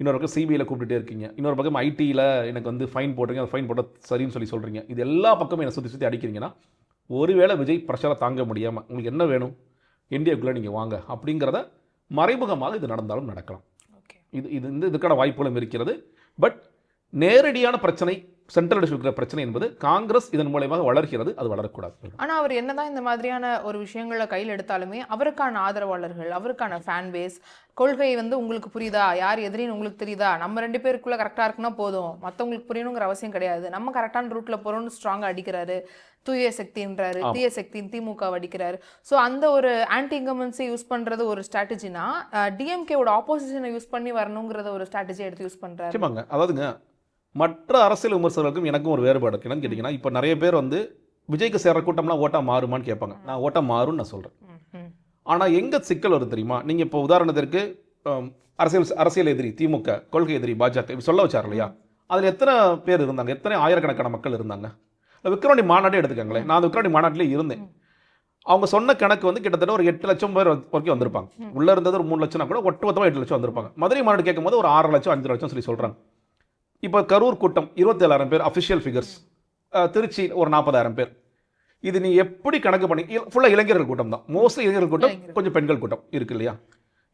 [SPEAKER 1] இன்னொரு பக்கம் சிபிஐயில் கூப்பிட்டுட்டே இருக்கீங்க, இன்னொரு பக்கம் ஐடியில் எனக்கு வந்து ஃபைன் போட்டுருங்க, அந்த ஃபைன் போட்ட சரின்னு சொல்கிறீங்க. இது எல்லா பக்கமும் என்னை சுற்றி அடிக்கிறீங்கன்னா ஒருவேளை விஜய் ப்ரெஷரை தாங்க முடியாமல் உங்களுக்கு என்ன வேணும், இந்தியாவுக்குள்ளே நீங்கள் வாங்க அப்படிங்கிறத மறைமுகமாக இது நடந்தாலும் நடக்கலாம். இதுக்கான வாய்ப்புகளும் இருக்கிறது. பட் நேரடியான பிரச்சனை, சென்ட்ரல் இருக்கிற பிரச்சனை என்பது காங்கிரஸ் இதன் மூலமாக வளர்கிறது, அது வளரக்கூடாது.
[SPEAKER 2] ஆனால் அவர் என்னதான் இந்த மாதிரியான ஒரு விஷயங்களை கையில் எடுத்தாலுமே அவருக்கான ஆதரவாளர்கள், அவருக்கான ஃபேன் பேஸ், கொள்கை வந்து உங்களுக்கு புரியுதா, யார் எதிரின்னு உங்களுக்கு தெரியுதா, நம்ம 2 பேருக்குள்ள கரெக்டாக இருக்குன்னா போதும், மற்றவங்களுக்கு புரியணுங்கிற அவசியம் கிடையாது, நம்ம கரெக்டான ரூட்டில் போகிறோம்னு ஸ்ட்ராங்காக அடிக்கிறாரு. தூய சக்தின்றாரு, தீய சக்தின்னு திமுக அடிக்கிறாரு. ஸோ அந்த ஒரு ஆன்டி இன்கம்பன்ஸை யூஸ் பண்ணுறது ஒரு ஸ்ட்ராட்டஜினா, டிஎம்கேவோட ஆப்போசிஷனை யூஸ் பண்ணி வரணுங்கிறத ஒரு ஸ்ட்ராட்டஜியை எடுத்து யூஸ் பண்ணுறாரு.
[SPEAKER 1] அதாவதுங்க, மற்ற அரசியல் விமர்சகர்களுக்கும் எனக்கும் ஒரு வேறுபாடு இருக்கு. என்னன்னு கேட்டிங்கன்னா, இப்போ நிறைய பேர் வந்து விஜய்க்கு சேர்ற கூட்டம்லாம் ஓட்டா மாறுமான்னு கேட்பாங்க. நான் ஓட்டா மாறும்னு நான் சொல்கிறேன். ஆனால் எங்கே சிக்கல் வருது தெரியுமா? நீங்கள் இப்போ உதாரணத்திற்கு அரசியல் எதிரி திமுக, கொள்கை எதிரி பாஜக இப்படி சொல்ல வச்சார் இல்லையா? அதில் எத்தனை பேர் இருந்தாங்க, எத்தனை ஆயிரக்கணக்கான மக்கள் இருந்தாங்க? விக்ரவாணி மாநாட்டே எடுத்துக்கங்களேன், நான் அந்த விக்ரவாணி மாநாட்டிலே இருந்தேன். அவங்க சொன்ன கணக்கு வந்து கிட்டத்தட்ட ஒரு 8 லட்சம் பேர் வரைக்கும் வந்திருப்பாங்க. உள்ளே இருந்தது ஒரு 3 லட்சம்னா கூட ஒட்டுமொத்தமாக 8 லட்சம் வந்திருப்பாங்க. மதுரை மாநாடு கேட்கும் போது ஒரு 6 லட்சம் 5 லட்சம் சொல்லி சொல்கிறாங்க. இப்போ கரூர் கூட்டம் 27,000 பேர் அஃபிஷியல் ஃபிகர்ஸ், திருச்சி ஒரு 40,000 பேர். இது நீ எப்படி கணக்கு பண்ணி, ஃபுல்லாக இளைஞர்கள் கூட்டம் தான், மோஸ்ட்லி இளைஞர்கள் கூட்டம், கொஞ்சம் பெண்கள் கூட்டம் இருக்கு இல்லையா?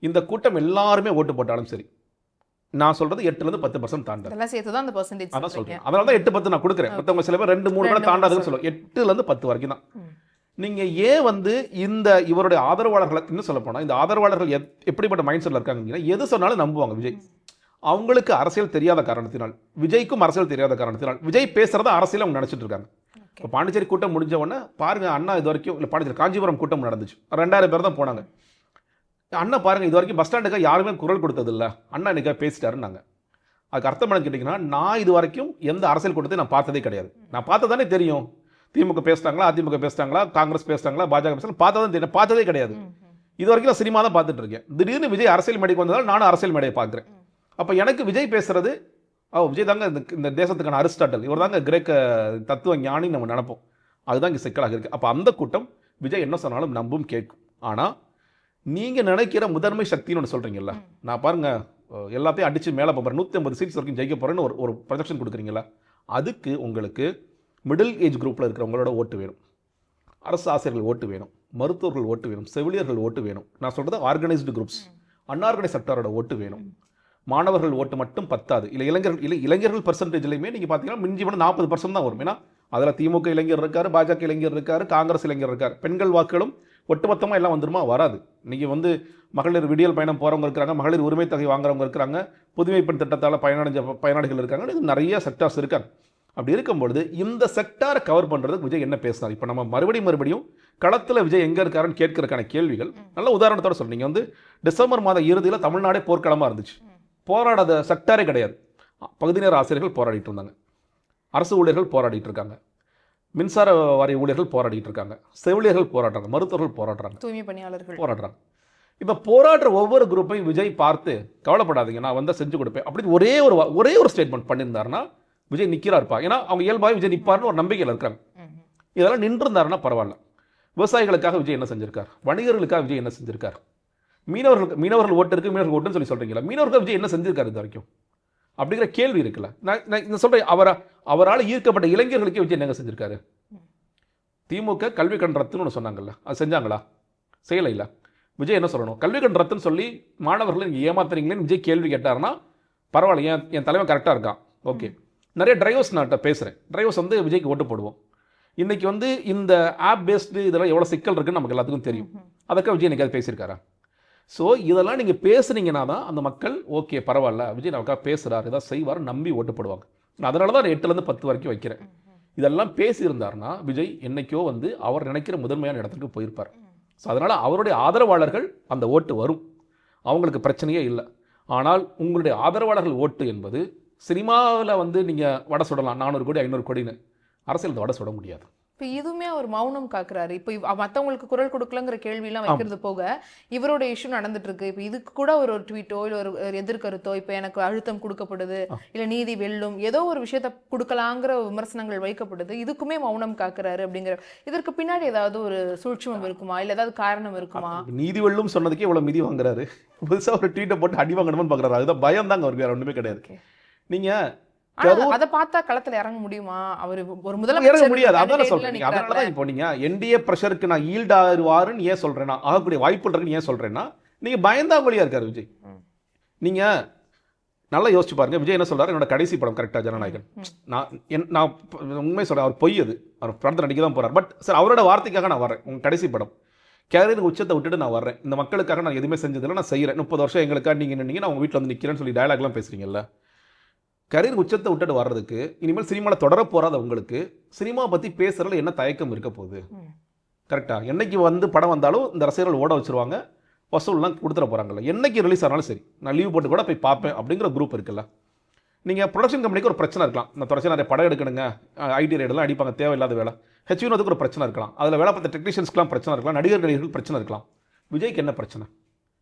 [SPEAKER 1] இந்த கூட்டம் எல்லாருமே ஓட்டு போட்டாலும் சரி, நான் சொல்றது 8-10% தாண்டா.
[SPEAKER 2] அதெல்லாம் சேர்த்து தான் அந்த பெர்சன்டேஜ்
[SPEAKER 1] அதான் சொல்றேன். அதனால தான் 8-10 நான் கொடுக்குறேன். மற்றவங்க சில பேர் 2-3 கூட தாண்டாதுன்னு சொல்லுவோம். 8-10 வரைக்கும் தான். நீங்க ஏன் வந்து இந்த இவருடைய ஆதரவாளர்களை இன்னும் சொல்ல போனா, இந்த ஆதரவாளர்கள் எப்படிப்பட்ட மைண்ட் செட்ல இருக்காங்கன்னா, எது சொன்னாலும் நம்புவாங்க விஜய். அவங்களுக்கு அரசியல் தெரியாத காரணத்தினால், விஜய்க்கும் அரசியல் தெரியாத காரணத்தினால் விஜய் பேசுறத அரசியல் அவங்க நினைச்சிட்டு இருக்காங்க. இப்போ பாண்டிச்சேரி கூட்டம் முடிஞ்ச உடனே பாருங்க, அண்ணா இது வரைக்கும் இல்லை, பாண்டிச்சேரி காஞ்சிபுரம் கூட்டம் நடந்துச்சு, 2000 பேர் தான் போனாங்க. அண்ணா பாருங்க, இது வரைக்கும் பஸ் ஸ்டாண்டுக்காக யாருமே குரல் கொடுத்தது இல்லை, அண்ணா இன்னைக்காக பேசிட்டாருன்னாங்க. அதுக்கு அர்த்தம் என்ன கேட்டிங்கன்னா, நான் இது வரைக்கும் எந்த அரசியல் கூட்டத்தை நான் பார்த்ததே கிடையாது. நான் பார்த்ததானே தெரியும், திமுக பேசிட்டாங்களா, அதிமுக பேசிட்டாங்களா, காங்கிரஸ் பேசிட்டாங்களா, பாஜக பேசிட்டாங்களா, பார்த்ததான் தெரியும். பார்த்ததே கிடையாது. இது வரைக்கும் நான் சினிமா தான் பார்த்துட்டு இருக்கேன். திடீர்னு விஜய் அரசியல் மேடைக்கு வந்ததால் நானும் அரசியல் மேடையை பார்க்குறேன். அப்போ எனக்கு விஜய் பேசுறது, விஜய் தாங்க இந்த தேசத்துக்கான அரிஸ்டாட்டல், இவர் தாங்க கிரேக்க தத்துவ ஞானின்னு நம்ம நினைப்போம். அதுதான் இங்கே சிக்கலாக இருக்குது. அப்போ அந்த கூட்டம் விஜய் என்ன சொன்னாலும் நம்பும் கேட்கும். ஆனால் நீங்கள் நினைக்கிற முதன்மை சக்தின்னு ஒன்று சொல்கிறீங்கல்ல, நான் பாருங்க எல்லாத்தையும் அடித்து மேலே போகிறேன் 150 சீட்ஸ் வரைக்கும் ஜெயிக்க போகிறேன்னு ஒரு ப்ரொஜெக்ஷன் கொடுக்குறீங்களா, அதுக்கு உங்களுக்கு மிடில் ஏஜ் குரூப்பில் இருக்கிறவங்களோட ஓட்டு வேணும், அரசு ஆசிரியர்கள் ஓட்டு வேணும், மருத்துவர்கள் ஓட்டு வேணும், செவிலியர்கள் ஓட்டு வேணும். நான் சொல்கிறது ஆர்கனைஸ்டு குரூப்ஸ், அன்ஆர்கனைஸ் செக்டாரோட ஓட்டு வேணும். மாணவர்கள் ஓட்டு மட்டும் பத்தாது. இளைஞர்கள் பர்சன்டேஜ்லையுமே நீங்கள் பார்த்தீங்கன்னா மிஞ்சி பண்ண 40% தான் வரும். ஏன்னா அதில் திமுக இளைஞர் இருக்கார், பாஜக இளைஞர் இருக்கார், காங்கிரஸ் இளைஞர் இருக்கார். பெண்கள் வாக்குகளும் ஒட்டுமொத்தமாக எல்லாம் வந்துருமா, வராது. நீங்கள் வந்து மகளிர் விடியல் பயணம் போகிறவங்க இருக்கிறாங்க, மகளிர் உரிமை தொகை வாங்குறவங்க இருக்கிறாங்க, புதுமை பெண் திட்டத்தால் பயனாளிகள் இருக்காங்க. இது நிறைய செக்டார்ஸ் இருக்காங்க. அப்படி இருக்கும்பொழுது இந்த செக்டாரை கவர் பண்ணுறதுக்கு விஜய் என்ன பேசினார்? இப்போ நம்ம மறுபடியும் களத்தில் விஜய் எங்கே இருக்காருன்னு கேட்கறதுக்கான கேள்விகள் நல்ல உதாரணத்தோடு சொல்கிறீங்க. நீங்கள் வந்து டிசம்பர் மாத இறுதியில் தமிழ்நாடே போர்க்களமாக இருந்துச்சு. போராடாத செக்டாரே கிடையாது. பகுதி நேர ஆசிரியர்கள் போராடிட்டு இருந்தாங்க, அரசு ஊழியர்கள் போராடிட்டு இருக்காங்க, மின்சார வாரிய ஊழியர்கள் போராடிட்டு இருக்காங்க, செவிலியர்கள் போராடுறாங்க, மருத்துவர்கள் போராடுறாங்க,
[SPEAKER 2] தூய்மை பணியாளர்கள்
[SPEAKER 1] போராடுறாங்க. இப்போ போராடுற ஒவ்வொரு குரூப்பையும் விஜய் பார்த்து கவலைப்படாதீங்க, நான் வந்தால் செஞ்சு கொடுப்பேன் அப்படின்னு ஒரே ஒரு ஸ்டேட்மெண்ட் பண்ணியிருந்தாருன்னா விஜய் நிற்கிறாருப்பா. ஏன்னா அவங்க இயல்பாக விஜய் நிற்பாருன்னு ஒரு நம்பிக்கையில் இருக்காங்க. இதெல்லாம் நின்றுருந்தாருன்னா பரவாயில்ல. விவசாயிகளுக்காக விஜய் என்ன செஞ்சிருக்கார்? வணிகர்களுக்காக விஜய் என்ன செஞ்சிருக்கார்? மீனவர்கள் ஓட்டு இருக்கு, மீனவர்கள் ஓட்டுன்னு சொல்றீங்களா? மீனவர்கள் விஜய் என்ன செஞ்சிருக்காரு இது வரைக்கும் அப்படிங்கிற கேள்வி இருக்குல்ல. நான் சொல்றேன், அவரால் ஈர்க்கப்பட்ட இளைஞர்களுக்கே விஜய் என்னங்க செஞ்சிருக்காரு? திமுக கல்வி கண் ரத்துன்னு ஒன்று சொன்னாங்கல்ல, அது செஞ்சாங்களா? செய்யலை. இல்லை. விஜய் என்ன சொல்லணும்? கல்வி கண் ரத்துன்னு சொல்லி மாணவர்களை நீங்கள் ஏமாத்துறீங்களேன்னு விஜய் கேள்வி கேட்டாருன்னா பரவாயில்ல, என் தலைவன் கரெக்டாக இருக்கான். ஓகே. நிறைய டிரைவர்ஸ் நான் பேசுகிறேன். டிரைவர்ஸ் வந்து விஜய்க்கு ஓட்டு போடுவோம். இன்னைக்கு வந்து இந்த ஆப் பேஸ்டு இதெல்லாம் எவ்வளோ சிக்கல் இருக்குன்னு நமக்கு எல்லாத்துக்கும் தெரியும். அதுக்காக விஜய் எனக்கு அது பேசியிருக்காரா? ஸோ இதெல்லாம் நீங்கள் பேசுனீங்கன்னா தான் அந்த மக்கள் ஓகே பரவாயில்ல விஜய் நமக்காக பேசுகிறார், ஏதாவது செய்வார் நம்பி ஓட்டு போடுவாங்க. அதனால தான் 8லேருந்து 10 வரைக்கும் வைக்கிறேன். இதெல்லாம் பேசியிருந்தாருன்னா விஜய் என்னைக்கோ வந்து அவர் நினைக்கிற முதன்மையான இடத்துக்கு போயிருப்பார். ஸோ அதனால் அவருடைய ஆதரவாளர்கள் அந்த ஓட்டு வரும், அவங்களுக்கு பிரச்சனையே இல்லை. ஆனால் உங்களுடைய ஆதரவாளர்கள் ஓட்டு என்பது சினிமாவில் வந்து நீங்கள் வடை சுடலாம் 400 கோடி 500 கோடின்னு, அரசியல் வடை சுட முடியாது.
[SPEAKER 2] இப்போ இதுவுமே அவர் மௌனம் காக்குறாரு. இப்போ மற்றவங்களுக்கு குரல் கொடுக்கலங்கிற கேள்வியெல்லாம் வைக்கிறது போக இவரோட இஷ்யூ நடந்துட்டு இருக்கு. இப்போ இதுக்கு கூட ஒரு ட்வீட்டோ இல்லை ஒரு எதிர்கருத்தோ இப்போ எனக்கு அழுத்தம் கொடுக்கப்படுது, இல்லை நீதி வெல்லும், ஏதோ ஒரு விஷயத்த கொடுக்கலாங்கிற விமர்சனங்கள் வைக்கப்படுது. இதுக்குமே மௌனம் காக்குறாரு அப்படிங்கிற இதற்கு பின்னாடி ஏதாவது ஒரு சூழ்ச்சிமம் இருக்குமா, இல்லை ஏதாவது காரணம் இருக்குமா?
[SPEAKER 1] நீதி வெல்லும் சொன்னதுக்கே இவ்வளோ மிதி வாங்குறாரு, புதுசாக ஒரு ட்வீட்டை போட்டு அடி வாங்கணும்னு பார்க்குறாரு. அதுதான் பயம் தாங்க அவருக்கு, வேற ஒன்றுமே கிடையாது. நீங்கள்
[SPEAKER 2] அதை பார்த்தா களத்துல இறங்க முடியுமா? அவர் ஒரு
[SPEAKER 1] இறங்க முடியாது. அதான் சொல்றேன். அதனாலதான் இப்போ நீங்க என்டிஏ பிரஷருக்கு நான் ஈல்ட் ஆகுவாருன்னு ஏன் சொல்றேன்னா, ஆகக்கூடிய வாய்ப்பு இருக்குன்னு ஏன் சொல்றேன்னா, நீங்க பயந்தாங்கொழியா இருக்காரு விஜய். நீங்க நல்லா யோசிச்சு பாருங்க. விஜய் என்ன சொல்றாரு? என்னோட கடைசி படம் கரெக்டா ஜனநாயகன். நான் உண்மை சொல்றேன், அவர் பொய் அது, அவர் படத்தை நடிக்க தான் போறார். பட் சார் அவரோட வார்த்தைக்காக நான் வர்றேன். உங்க கடைசி படம் கேரியர் உச்சத்தை விட்டுட்டு நான் வர்றேன், இந்த மக்களுக்காக நான் எதுவுமே செஞ்சதில்லை, நான் செய்யறேன், 30 வருஷம் எங்களுக்காக நீங்க நின்னீங்க, நான் உங்க வீட்டில் வந்து நிற்கிறேன்னு சொல்லி டயலாக்லாம் பேசுறீங்கல்ல. கரியர் உச்சத்தை விட்டுட்டு வர்றதுக்கு இனிமேல் சினிமாவில் தொடர போறாத உங்களுக்கு சினிமா பற்றி பேசுறதுல என்ன தயக்கம் இருக்க போகுது? கரெக்டா? என்னைக்கு வந்து படம் வந்தாலும் இந்த ரசிகர்கள் ஓட வச்சிருவாங்க, வசூல்லாம் கொடுத்துட போகிறாங்கல்ல. என்னைக்கு ரிலீஸ் ஆனாலும் சரி நான் லீவ் போட்டு கூட போய் பார்ப்பேன் அப்படிங்கிற குரூப் இருக்குல்ல. நீங்கள் ப்ரொடக்ஷன் கம்பெனிக்கு ஒரு பிரச்சனை இருக்கலாம், நான் தொடர்ச்சி நிறைய படம் எடுக்கணுங்க, ஐடி ரேடெல்லாம் அடிப்பாங்க, தேவையில்லாத வேலை. ஹெச்வினோதுக்கு ஒரு பிரச்சனை இருக்கலாம், அதில் வேலை பார்த்த டெக்னீஷியன்ஸ்க்குலாம் பிரச்சனை இருக்கலாம், நடிகர்கள் பிரச்சனை இருக்கலாம். விஜய்க்கு என்ன பிரச்சனை?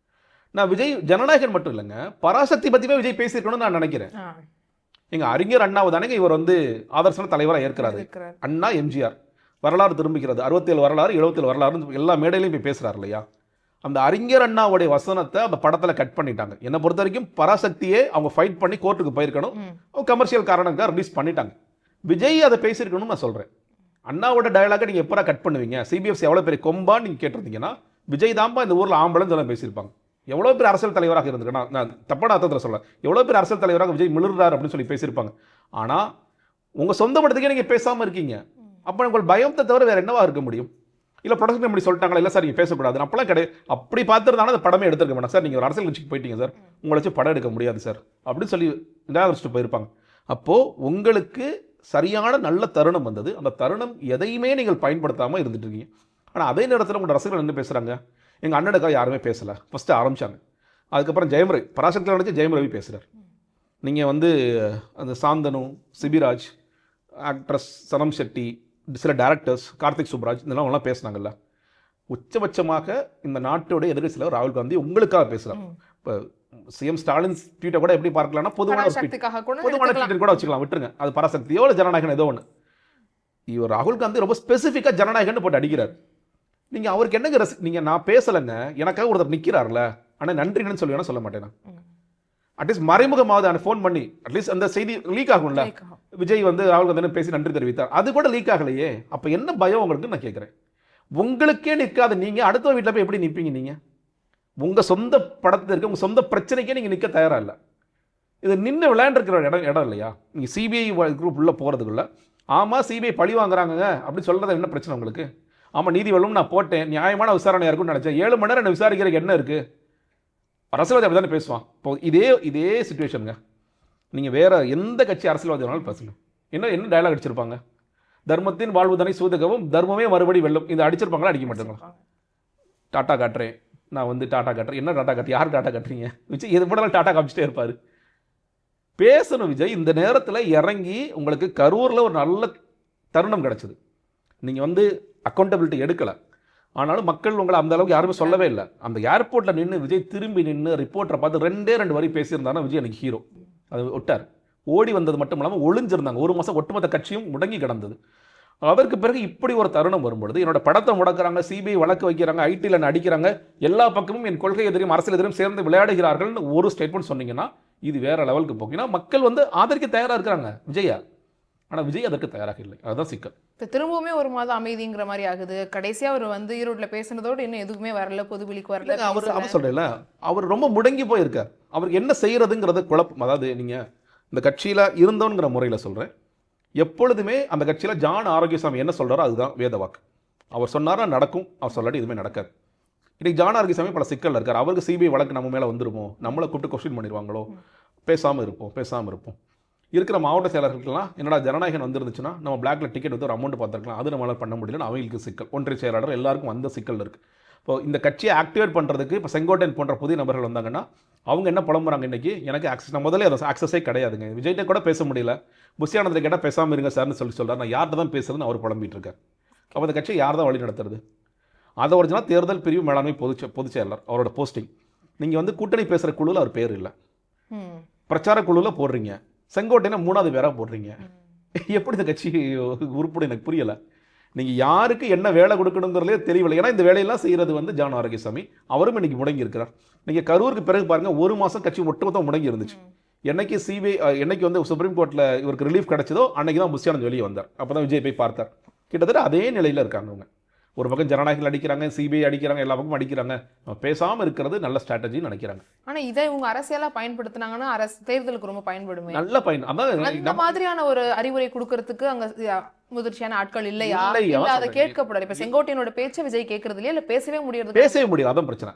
[SPEAKER 1] நான் விஜய் ஜனநாயகன் மட்டும் இல்லைங்க, பராசக்தி பற்றியே விஜய் பேசியிருக்கணும்னு நான் நினைக்கிறேன். எங்கள் அறிஞர் அண்ணாவை தானேங்க இவர் வந்து ஆதர்சன தலைவராக ஏற்கிறாரு. அண்ணா எம்ஜிஆர் வரலாறு திரும்பிக்கிறது, 67 வரலாறு 77 வரலாறு எல்லா மேடையிலையும் போய் பேசுகிறார் இல்லையா. அந்த அறிஞர் அண்ணாவுடைய வசனத்தை அந்த படத்தில் கட் பண்ணிட்டாங்க. என்னை பொறுத்த வரைக்கும் பராசக்தியே அவங்க ஃபைட் பண்ணி கோர்ட்டுக்கு போயிருக்கணும், கமர்ஷியல் காரணங்களுக்காக ரிலீஸ் பண்ணிட்டாங்க. விஜய் அதை பேசியிருக்கணும்னு நான் சொல்கிறேன். அண்ணாவோட டயலாகை நீங்கள் எப்போ கட் பண்ணுவீங்க? சிபிஎஃப்சி எவ்வளோ பெரிய கொம்பான்னு நீங்கள் கேட்டிருந்தீங்கன்னா விஜய் தாம்பா இந்த ஊரில் ஆம்பளன்னு சொல்ல பேசியிருப்பாங்க. எவ்வளோ பேர் அரசியல் தலைவராக இருந்துருக்கா, நான் தப்பான அர்த்தத்தில் சொல்ல, எவ்வளோ பேர் அரசியல் தலைவராக விஜய் மிளறார் அப்படின்னு சொல்லி பேசியிருப்பாங்க. ஆனால் உங்கள் சொந்த படத்துக்கே நீங்கள் பேசாமல் இருக்கீங்க. அப்போ உங்கள் பயத்தை தவிர வேறு என்னவா இருக்க முடியும்? இல்லை ப்ரொடக்ஷன் இப்படி சொல்லிட்டாங்களா, இல்லை சார் நீங்கள் பேசக்கூடாது, அப்பெல்லாம் கிடையாது. அப்படி பார்த்துருந்தாலும் அந்த படமே எடுத்துருக்க வேணாம் சார், நீங்கள் ஒரு அரசியல் கட்சிக்கு போயிட்டீங்க சார், உங்களை வச்சு படம் எடுக்க முடியாது சார் அப்படின்னு சொல்லி நிராகரிச்சுட்டு போயிருப்பாங்க. அப்போது உங்களுக்கு சரியான நல்ல தருணம் வந்தது, அந்த தருணம் எதையுமே நீங்கள் பயன்படுத்தாமல் இருந்துட்டு இருக்கீங்க. ஆனால் அதே நேரத்தில் உங்களோட ரசிகர்கள் என்ன பேசுகிறாங்க? எங்கள் அண்ணனுக்காக யாருமே பேசலை, ஃபஸ்ட்டு ஆரம்பித்தாங்க. அதுக்கப்புறம் ஜெயம் ரவி, பராசக்தியில் நினச்சி ஜெயம் ரவி பேசுகிறார். நீங்கள் வந்து அந்த சாந்தனு, சிபிராஜ், ஆக்ட்ரஸ் சனம் ஷெட்டி, சில டேரக்டர்ஸ், கார்த்திக் சுப்ராஜ், இதெல்லாம் அவங்களாம் பேசுனாங்கல்ல. உச்சபட்சமாக இந்த நாட்டோட எதிர்கட்சியில் ராகுல் காந்தி உங்களுக்காக பேசுகிறார். இப்போ சிஎம் ஸ்டாலின் ட்வீட்டை கூட எப்படி பார்க்கலாம்னா பொதுவான ட்வீட் கூட வச்சுக்கலாம், விட்டுருங்க, அது பராசக்தியோ இல்லை ஜனநாயகன் ஏதோ ஒன்று. இவர் ராகுல் காந்தி ரொம்ப ஸ்பெசிஃபிக்காக ஜனநாயகன் போட்டு அடிக்கிறார். நீங்கள் அவருக்கு என்னங்க நீங்கள் நான் பேசலைங்க, எனக்காக ஒருத்தர் நிற்கிறார்ல, ஆனால் நன்றிங்கன்னு சொல்லுவேன்னா சொல்ல மாட்டேன். அட்லீஸ்ட் மறைமுகமாவது ஃபோன் பண்ணி அட்லீஸ்ட் அந்த செய்தி லீக் ஆகும்ல. விஜய் வந்து ராகுல் காந்தி பேசி நன்றி தெரிவித்தார், அது கூட லீக் ஆகலையே. அப்ப என்ன பயம் உங்களுக்கு நான் கேட்கிறேன். உங்களுக்கே நிற்காத நீங்க அடுத்த வீட்டில் போய் எப்படி நிற்பீங்க? நீங்க உங்க சொந்த படத்திற்கு உங்க சொந்த பிரச்சனைக்கே நீங்க நிற்க தயாரா இல்லை. இது நின்று விளையாண்டுருக்கிற இடம் இல்லையா? நீங்க சிபிஐ குரூப் உள்ள போறதுக்குள்ள ஆமா சிபிஐ பழி வாங்குறாங்க அப்படின்னு சொல்றது என்ன பிரச்சனை உங்களுக்கு? ஆமா நீதி வெல்லும் நான் போட்டேன், நியாயமான விசாரணை இருக்கும்னு நினைச்சேன். 7 மணி நேரம் என்ன விசாரிக்கிறதுக்கு என்ன இருக்கு? அரசியல்வாதி அப்படி தானே பேசுவான். இப்போ இதே சுச்சுவேஷனுங்க. நீங்க வேற எந்த கட்சி அரசியல்வாதி வேணாலும் பேசுங்க, என்ன டயலாக் அடிச்சிருப்பாங்க? தர்மத்தின் வாழ்வுதனை சூதகவும் தர்மமே மறுபடி வெல்லும். இதை அடிச்சிருப்பாங்களா? அடிக்க மாட்டாங்களா? டாட்டா காட்டுறேன், நான் வந்து டாட்டா காட்டுறேன். என்ன டாட்டா காட்டு? யார் டாட்டா காட்டுறீங்க? விஜய் எது போனாலும் டாட்டா காமிச்சிட்டே இருப்பாரு. பேசணும் விஜய். இந்த நேரத்தில் இறங்கி உங்களுக்கு கரூரில் ஒரு நல்ல தருணம் கிடைச்சது. நீங்கள் வந்து அக்கௌண்டபிலிட்டி எடுக்கலை, ஆனாலும் மக்கள் உங்களை அந்த அளவுக்கு யாருமே சொல்லவே இல்லை. அந்த ஏர்போர்ட்டில் நின்று விஜய் திரும்பி நின்று ரிப்போர்ட்டரை பார்த்து 2 வரி பேசியிருந்தாருன்னா விஜய் எனக்கு ஹீரோ. அது விட்டார். ஓடி வந்தது மட்டும் இல்லாமல் ஒளிஞ்சிருந்தாங்க. 1 மாதம் ஒட்டுமொத்த கட்சியும் முடங்கி கிடந்தது. அதற்கு பிறகு இப்படி ஒரு தருணம் வரும்பொழுது என்னோட படத்தை முடக்கிறாங்க, சிபிஐ வழக்கு வைக்கிறாங்க, ஐடியில் அடிக்கிறாங்க, எல்லா பக்கமும் என் கொள்கை எதிரையும் அரசியல் எதிரையும் சேர்ந்து விளையாடுகிறார்கள்னு ஒரு ஸ்டேட்மெண்ட் சொன்னீங்கன்னா இது வேற லெவலுக்கு போக்கினா மக்கள் வந்து ஆதரிக்க தயாராக இருக்கிறாங்க விஜயா. ஆனால் விஜய் அதற்கு தயாராக இல்லை. அதுதான் சிக்கல்.
[SPEAKER 2] இப்போ திரும்பவுமே 1 மாதம் அமைதிங்கிற மாதிரி ஆகுது. கடைசியாக அவர் வந்து ஈரோட்டில் பேசுனதோடு இன்னும் எதுவுமே வரல, பொதுவெளிக்கு வரல.
[SPEAKER 1] அவர் சொல்கிறேன்ல, அவர் ரொம்ப முடங்கி போயிருக்கார். அவருக்கு என்ன செய்யறதுங்கிறது குழப்பம். அதாவது நீங்கள் இந்த கட்சியில் இருந்தோங்கிற முறையில் சொல்கிறேன், எப்பொழுதுமே அந்த கட்சியில் ஜான் ஆரோக்கியசாமி என்ன சொல்கிறாரோ அதுதான் வேத வாக்கு. அவர் சொன்னாரா நடக்கும், அவர் சொல்லாட்டி எதுவுமே நடக்காது. இன்றைக்கி ஜான் ஆரோக்கியசாமி பல சிக்கல் இருக்கார். அவருக்கு சிபிஐ வழக்கு நம்ம மேலே வந்துருமோ, நம்மளை கூப்பிட்டு கொஸ்டின் பண்ணிடுவாங்களோ, பேசாமல் இருப்போம். இருக்கிற மாவட்ட செயலாளர்களுக்கெல்லாம் என்னடா ஜனநாயகம் வந்துருந்துச்சுன்னா நம்ம பிளாக்ல டிக்கெட் வந்து ஒரு அமௌண்ட் பார்த்துருக்கலாம், அது நம்மளால் பண்ண முடியலன்னு அவங்களுக்கு சிக்கல். ஒன்றிய செயலாளர் எல்லாருக்கும் அந்த சிக்கல் இருக்குது. இப்போ இந்த கட்சியை ஆக்டிவேட் பண்ணுறதுக்கு இப்போ செங்கோட்டையன் போன்ற புதிய நபர்கள் வந்தாங்கன்னா அவங்க என்ன புலம்புறாங்க? இன்றைக்கி எனக்கு ஆக்சஸ், நான் முதல்ல அதை ஆக்சஸே கிடையாதுங்க, விஜய்கிட்ட கூட பேச முடியல, புஷியானதை கேட்டால் பேசாமல் இருங்க சார்னு சொல்கிறார். நான் யார்கிட்ட தான் பேசுறதுன்னு அவர் புலம்பிட்டு இருக்கார். அப்போ அந்த கட்சியை யார் தான் வழி நடத்துறது? அதை ஒரிஜினல் தேர்தல் பிரிவு மேலாண்மை பொதுச் செயலாளர் அவரோட போஸ்டிங். நீங்கள் வந்து கூட்டணி பேசுகிற குழுவில் அவர் பேர் இல்லை, பிரச்சார குழுவில் போடுறீங்க, செங்கோட்டையின 3வது பேராக போடுறீங்க. எப்படி இந்த கட்சி உருப்படி எனக்கு புரியலை. நீங்கள் யாருக்கு என்ன வேலை கொடுக்கணுங்கிறதே தெரியவில்லை. ஏன்னா இந்த வேலையெல்லாம் செய்கிறது வந்து ஜான் ஆரோக்கியசாமி, அவரும் இன்னைக்கு முடங்கி இருக்கிறார். நீங்கள் கரூருக்கு பிறகு பாருங்கள், 1 மாதம் கட்சி ஒட்டுமொத்தம் முடங்கி இருந்துச்சு. என்னைக்கு சிபிஐ என்னைக்கு வந்து சுப்ரீம் கோர்ட்டில் இவருக்கு ரிலீஃப் கிடைச்சதோ அன்னைக்கு தான் புஷியானந்த் வெளியே வந்தார். அப்போ தான் விஜய் போய் பார்த்தார். கிட்டத்தட்ட அதே நிலையில் இருக்காங்க அவங்க. ஒரு பக்கம் ஜனநாயகங்கள் அடிக்கிறாங்க, சிபிஐ அடிக்கிறாங்க, எல்லா பக்கமும் அடிக்கிறாங்க. பேசாமல் இருக்கிறது நல்ல ஸ்ட்ராட்டஜின்னு நினைக்கிறாங்க.
[SPEAKER 2] ஆனால் இதை இவங்க அரசியலாக பயன்படுத்தினாங்கன்னா தேர்தலுக்கு ரொம்ப பயன்படுமே.
[SPEAKER 1] நல்ல பயன். அதான்
[SPEAKER 2] இந்த மாதிரியான ஒரு அறிவுரை கொடுக்கறதுக்கு அங்கே முதிர்ச்சியான ஆட்கள் இல்லையா? அதை கேட்கப்படாது. இப்போ செங்கோட்டையனோட பேச்சை விஜய் கேட்கறது இல்லையா? இல்லை பேசவே முடியாது. அதான் பிரச்சனை.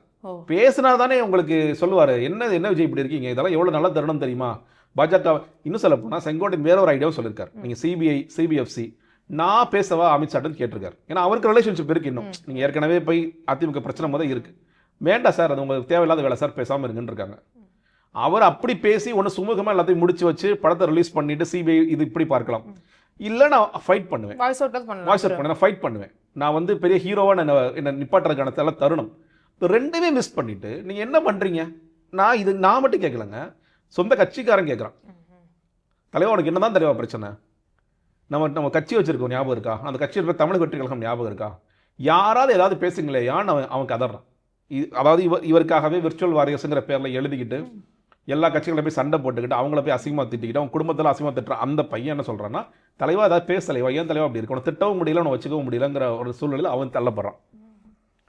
[SPEAKER 2] பேசினா தானே உங்களுக்கு சொல்லுவார், என்ன விஜய் இப்படி இருக்கீங்க, இதெல்லாம் எவ்வளோ நல்ல தருணம் தெரியுமா? பாஜக இன்னும் சொல்ல போனால் செங்கோட்டையன் வேற ஒரு ஐடியாவும் சொல்லியிருக்காரு. நீங்கள் சிபிஎஃப்சி நான் பேசவா அமித்ஷாட்டன் கேட்டிருக்காரு. ஏன்னா அவருக்கு ரிலேஷன்ஷிப் இருக்கு. இன்னும் நீங்கள் ஏற்கனவே போய் அதிமுக பிரச்சனை முதல் இருக்கு, வேண்டாம் சார், அது உங்களுக்கு தேவையில்லாத வேலை சார், பேசாமல் இருங்கன்னு இருக்காங்க. அவர் அப்படி பேசி ஒன்று சுமூகமாக எல்லாத்தையும் முடிச்சு வச்சு படத்தை ரிலீஸ் பண்ணிட்டு சிபிஐ இது இப்படி பார்க்கலாம். இல்லை நான் ஃபைட் பண்ணுவேன், வாய்ஸ் அவுட் பண்ண நான் ஃபைட் பண்ணுவேன். நான் வந்து பெரிய ஹீரோவாக என்ன நிப்பாட்டுறதுக்கான எல்லாம் தருணம். இப்போ 2மே மிஸ் பண்ணிட்டு நீங்கள் என்ன பண்ணுறீங்க? நான் மட்டும் கேட்கலங்க, சொந்த கட்சிக்காரன் கேட்குறான். தலைவா உனக்கு என்ன தான் தலைவா பிரச்சனை? நம்ம கட்சி வச்சிருக்கோம் ஞாபகம் இருக்கா? அந்த கட்சி இருக்க தமிழக வெற்றி கழகம் ஞாபகம் இருக்கா? யாராவது ஏதாவது பேசுங்களேயான்னு அவன் கதறான். அதாவது இவருக்காகவே விர்ச்சுவல் வாரியர்ஸுங்கிற பேரில் எழுதிக்கிட்டு எல்லா கட்சிகளை போய் சண்டை போட்டுக்கிட்டு அவங்கள போய் அசிங்கமாக திட்டிக்கிட்டு அவங்க குடும்பத்தில் அசிங்கமாக திட்டுறான். அந்த பையன் என்ன சொல்கிறான்னா, தலைவா ஏதாவது பேசலைவா, ஏன் தலைவா அப்படி இருக்கு, உனக்கு திட்டவும் முடியல, உன்னை வச்சுக்கவும் முடியலங்கிற ஒரு சூழ்நிலையில் அவன் தள்ளப்படுறான்.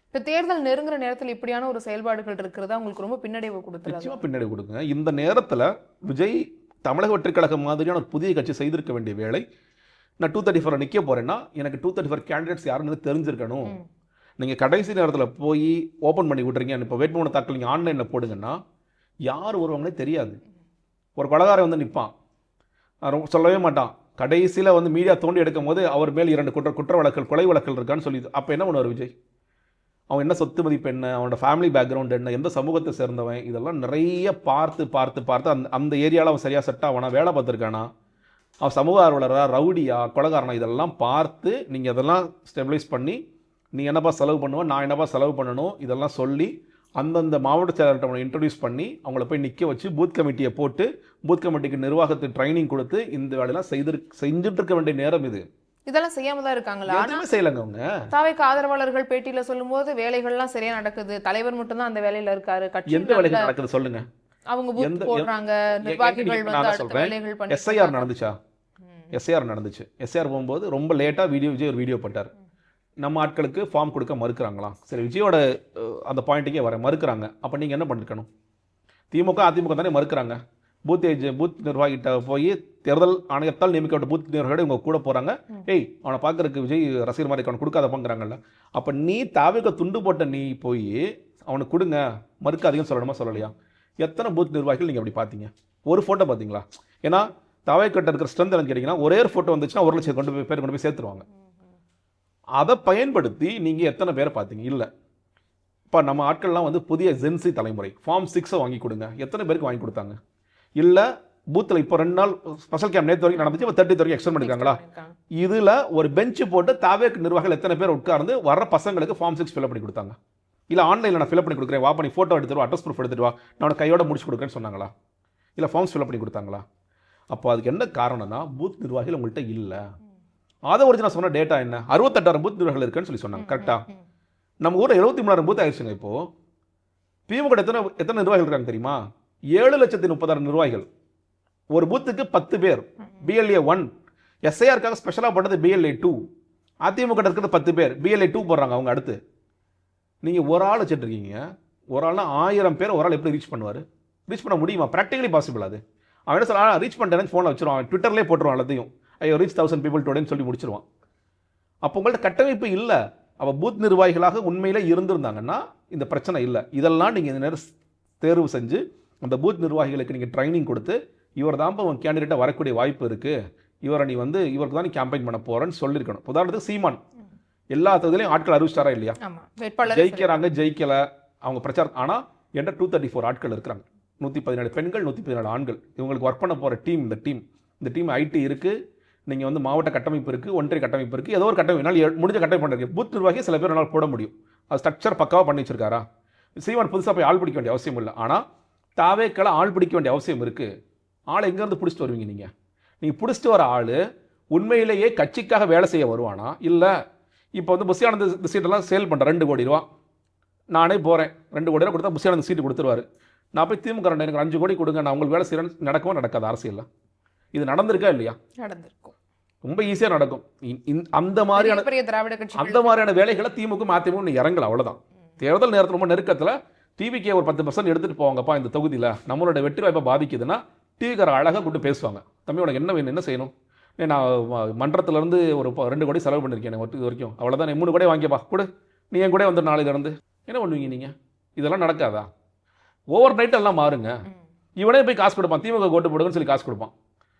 [SPEAKER 2] இப்போ தேர்தல் நெருங்குற நேரத்தில் இப்படியான ஒரு செயல்பாடுகள் இருக்கிறதா உங்களுக்கு ரொம்ப பின்னடைவு கொடுத்து?
[SPEAKER 1] நிச்சயமாக பின்னடைவு கொடுக்குங்க. இந்த நேரத்தில் விஜய் தமிழக வெற்றி கழகம் மாதிரியான ஒரு புதிய கட்சி செய்திருக்க வேண்டிய வேலை. நான் 234 நிற்க போகிறேன்னா எனக்கு 234 கேண்டிடேட்ஸ் யாருன்னு தெரிஞ்சிருக்கணும். நீங்கள் கடைசி நேரத்தில் போய் ஓப்பன் பண்ணி விட்றீங்க. இப்போ வேட்புமனு தாக்கல் நீங்கள் ஆன்லைனில் போடுங்கன்னா யார் வருவாங்கன்னே தெரியாது. ஒரு கொலகாரன் வந்து நிற்பான், சொல்லவே மாட்டான். கடைசியில் வந்து மீடியா தோண்டி எடுக்கும் போது அவர் மேல் 2 குற்ற வழக்குகள், கொலை வழக்குகள் இருக்கான்னு சொல்லி, அப்போ என்ன பண்ணுவார் விஜய்? அவன் என்ன சொத்து மதிப்பு என்ன, அவனோட ஃபேமிலி பேக்ரவுண்ட் என்ன, எந்த சமூகத்தை சேர்ந்தவன், இதெல்லாம் நிறைய பார்த்து அந்த ஏரியாவில் அவன் சரியாக செட் ஆவானா, வேலை பார்த்துருக்கானா, அவன் சமூக ஆர்வலரா, ரவுடியா, கொலகாரனா, இதெல்லாம் பார்த்து நீங்கள் அதெல்லாம் ஸ்டெபிலைஸ் பண்ணி நீ என்னப்பா செலவு பண்ணுவோம், நான் என்னப்பா செலவு பண்ணணும், இதெல்லாம் சொல்லி அந்தந்த மாவட்ட செயலர்கிட்ட அவனை இன்ட்ரடியூஸ் பண்ணி அவங்கள போய் நிற்க வச்சு பூத் கமிட்டியை போட்டு பூத் கமிட்டிக்கு நிர்வாகத்துக்கு ட்ரைனிங் கொடுத்து இந்த வேலையெல்லாம் செஞ்சுட்டு இருக்க வேண்டிய நேரம் இது. இதெல்லாம் செய்யாம தான் இருக்காங்களா? எதுவுமே செய்யலங்க அவங்க. தாவேக்கு ஆதரவாளர்கள் பேட்டியில சொல்லும்போது வேலைகள்லாம் சரியா நடக்குது, தலைவர் மட்டும் தான் அந்த வேலையில இருக்காரு, கட்சி எந்த வேலைகள் நடக்குது சொல்லுங்க.
[SPEAKER 2] அவங்க பூத் போடுறாங்க, நிர்வாகிகள் வந்து
[SPEAKER 1] நான்
[SPEAKER 2] அடுத்த
[SPEAKER 1] சொல்றேன்,
[SPEAKER 2] வேலைகள் பண்ணி
[SPEAKER 1] எஸ்ஐஆர் நடந்துச்சா? எஸ்ஐஆர் நடந்துச்சு. எஸ்ஐஆர் போகும்போது ரொம்ப லேட்டாக விஜய் ஒரு வீடியோ போட்டார். நம்ம ஆட்களுக்கு ஃபார்ம் கொடுக்க மறுக்கிறாங்களாம். சரி, விஜயோட அந்த பாயிண்ட்டுக்கே வர மறுக்கிறாங்க. அப்போ நீங்கள் என்ன பண்ணிருக்கணும்? திமுக அதிமுக தானே மறுக்கிறாங்க. பூத் நிர்வாகிகிட்ட போய் தேர்தல் ஆணையத்தால் நியமிக்கப்பட்ட பூத் நிர்வாகியோட இவங்க கூட போகிறாங்க. ஏய், அவனை பார்க்கறதுக்கு விஜய் ரசிகர் மாதிரி அவனை கொடுக்காத பங்குறாங்கல்ல. அப்போ நீ தாவேக துண்டு போட்ட நீ போய் அவனுக்கு கொடுங்க மறுக்காதீங்கன்னு சொல்லணுமா சொல்லலையா? எத்தனை பூத் நிர்வாகிகள் நீங்கள் அப்படி பார்த்தீங்க? ஒரு ஃபோட்டோ பார்த்தீங்களா? ஏன்னா தாவேக்கிட்ட இருக்கிற ஸ்ட்ரென்த் என்னன்னு கேட்டிங்கன்னா, ஒரே ஒரு ஃபோட்டோ வந்துச்சுன்னா 1 லட்சம் கொண்டு போய் சேர்த்துருவாங்க. அதை பயன்படுத்தி நீங்கள் எத்தனை பேரை பார்த்தீங்க? இல்லை. இப்போ நம்ம ஆட்கள்லாம் வந்து புதிய ஜென்சி தலைமுறை ஃபார்ம் 6 வாங்கி கொடுங்க, எத்தனை பேருக்கு வாங்கி கொடுத்தாங்க? இல்லை பூத்தில் இப்போ 2 நாள் ஸ்பெஷல் கேம்ப் நேற்று வரைக்கும் நடந்துச்சு, இப்போ 30 வரைக்கும் எக்ஸ்டெண்ட் பண்ணிருக்காங்களா? இதில் ஒரு பெஞ்சு போட்டு தாவேக் நிர்வாகிகள் எத்தனை பேர் உட்கார்ந்து வர்ற பசங்களுக்கு ஃபார்ம் 6 ஃபில்அப் பண்ணி கொடுத்தாங்க? இல்லை ஆன்லைனில் நான் ஃபில்அப் பண்ணி கொடுக்குறேன், வா பண்ணி ஃபோட்டோ எடுத்துட்டு வா, அட்ரஸ் ப்ரூஃப் எடுத்துட்டு வா, நான் கையோட முடிச்சு கொடுக்குறேன்னு சொன்னாங்களா? இல்லை ஃபார்ம்ஸ் ஃபில்அப் பண்ணி கொடுத்தாங்களா? அப்போ அதுக்கு என்ன காரணம்னா, பூத் நிர்வாகிகள் உங்கள்கிட்ட இல்லை. அதை ஒரிஜினல் நான் சொன்ன டேட்டா என்ன? 68,000 பூத் நிர்வாகிகள் இருக்குன்னு சொல்லி சொன்னாங்க. கரெக்டாக நம்ம ஊரில் 73,000 பூத் ஆயிடுச்சுங்க. இப்போது திமுக எத்தனை நிர்வாகிகள் இருக்காங்க தெரியுமா? 7,30,000 நிர்வாகிகள். ஒரு பூத்துக்கு 10 பேர். BLA 1 எஸ்ஐஆருக்காக ஸ்பெஷலாக போட்டது BLA 2. அதிமுக இருக்கிறது 10 பேர், BLA 2 போடுறாங்க அவங்க அடுத்து. நீங்கள் ஒரு ஆள் வச்சுட்ருக்கீங்க. ஒரு ஆள்னா 1000 பேர் ஒரு ஆள் எப்படி ரீச் பண்ணுவார்? ரீச் பண்ண முடியுமா? ப்ராக்டிகலி பாசிபிள் அது. அவன் என்ன சொல்ல, ரீச் பண்ணிட்டேன்னு ஃபோனில் வச்சுருவான், ட்விட்டர்லேயே போட்டுருவான் எல்லாத்தையும். ஐயோ ரீச் 1000 people டுடேன்னு சொல்லி முடிச்சிருவான். அப்போ உங்கள்கிட்ட கட்டமைப்பு இல்லை. அவள் பூத் நிர்வாகிகளாக உண்மையிலே இருந்திருந்தாங்கன்னா இந்த பிரச்சனை இல்லை. இதெல்லாம் நீங்கள் இந்த நேரம் தேர்வு செஞ்சு அந்த பூத் நிர்வாகிகளுக்கு நீங்கள் ட்ரைனிங் கொடுத்து, இவர் தான் உங்கள் கேண்டிடேட்டாக வரக்கூடிய வாய்ப்பு இருக்குது, இவரை நீ வந்து இவருக்கு தான் நீ கேம்பெயின் பண்ண போகிறேன்னு சொல்லியிருக்கணும். உதாரணத்துக்கு சீமான் எல்லா தொகுதியிலையும் ஆட்கள் அறிவிச்சிட்டாரா இல்லையா? ஜெயிக்கிறாங்க, ஜெயிக்கலை, அவங்க பிரச்சாரம். ஆனால் என்ற 234 ஆட்கள் இருக்கிறாங்க. 117 பெண்கள், 117 ஆண்கள். இவங்களுக்கு ஒர்க் பண்ண போகிற டீம் இந்த டீம் ஐடி இருக்குது, நீங்கள் வந்து மாவட்ட கட்டமைப்பு இருக்குது, ஒன்றிய கட்டமைப்பு இருக்குது, ஏதோ ஒரு கட்டமைப்பு என்னால் முடிஞ்ச கட்டமைப்பு பண்ணுறது. பூத் நிர்வாகி சில பேர் என்னால் போட முடியும். அது ஸ்ட்ரக்சர் பக்காவாக பண்ணி வச்சிருக்காரா? சீமான் புதுசாக போய் ஆள் பிடிக்க வேண்டிய அவசியம் இல்லை. ஆனால் தாவேக்கெல்லாம் ஆள் பிடிக்க வேண்டிய அவசியம் இருக்குது. ஆளை எங்கேருந்து பிடிச்சிட்டு வருவீங்க? நீங்கள் பிடிச்சிட்டு வர ஆள் உண்மையிலேயே கட்சிக்காக வேலை செய்ய வருவானா? இல்லை இப்போ வந்து புஷியானந்த இந்த சீட்டெல்லாம் சேல் பண்ணுறேன் 2 கோடி ரூபா, நானே போகிறேன் 2 கோடி ரூபா கொடுத்தா புஷியானந்த சீட்டு கொடுத்துருவாரு. நான் போய் திமுக எனக்கு 5 கோடி கொடுங்க, நான் உங்களுக்கு வேலை செய்கிறேன்னு நடக்கவும் நடக்காது அரசியலில். இது நடந்திருக்கா இல்லையா? நடந்திருக்கும். ரொம்ப ஈஸியாக நடக்கும். அந்த மாதிரியான வேலைகளை திமுக அதிமுக இறங்கல, அவ்வளோதான். தேர்தல் நேரத்தில் ரொம்ப நெருக்கத்தில் டிவிக்கே ஒரு 10% எடுத்துகிட்டு போவாங்கப்பா இந்த தொகுதியில், நம்மளோட வெற்றி வாய்ப்பை பாதிக்குதுன்னா டிவிக்கார அழகாக கூப்பிட்டு பேசுவாங்க. தம்பி உனக்கு என்ன வேணும், என்ன செய்யணும்? நான் மன்றத்துலேருந்து ஒரு 2 கோடி செலவு பண்ணியிருக்கேன் இது வரைக்கும், அவ்வளோதான், 3 கோடி வாங்கிப்பா கொடு, நீ என் கூட வந்து நாளையிலேருந்து என்ன பண்ணுவீங்க நீங்கள்? இதெல்லாம் நடக்காதா? ஓவர் நைட் எல்லாம் மாறுங்க. இவனே போய் காசு கொடுப்பான், திமுக ஓட்டு போடுங்கன்னு சொல்லி காசு கொடுப்பான்.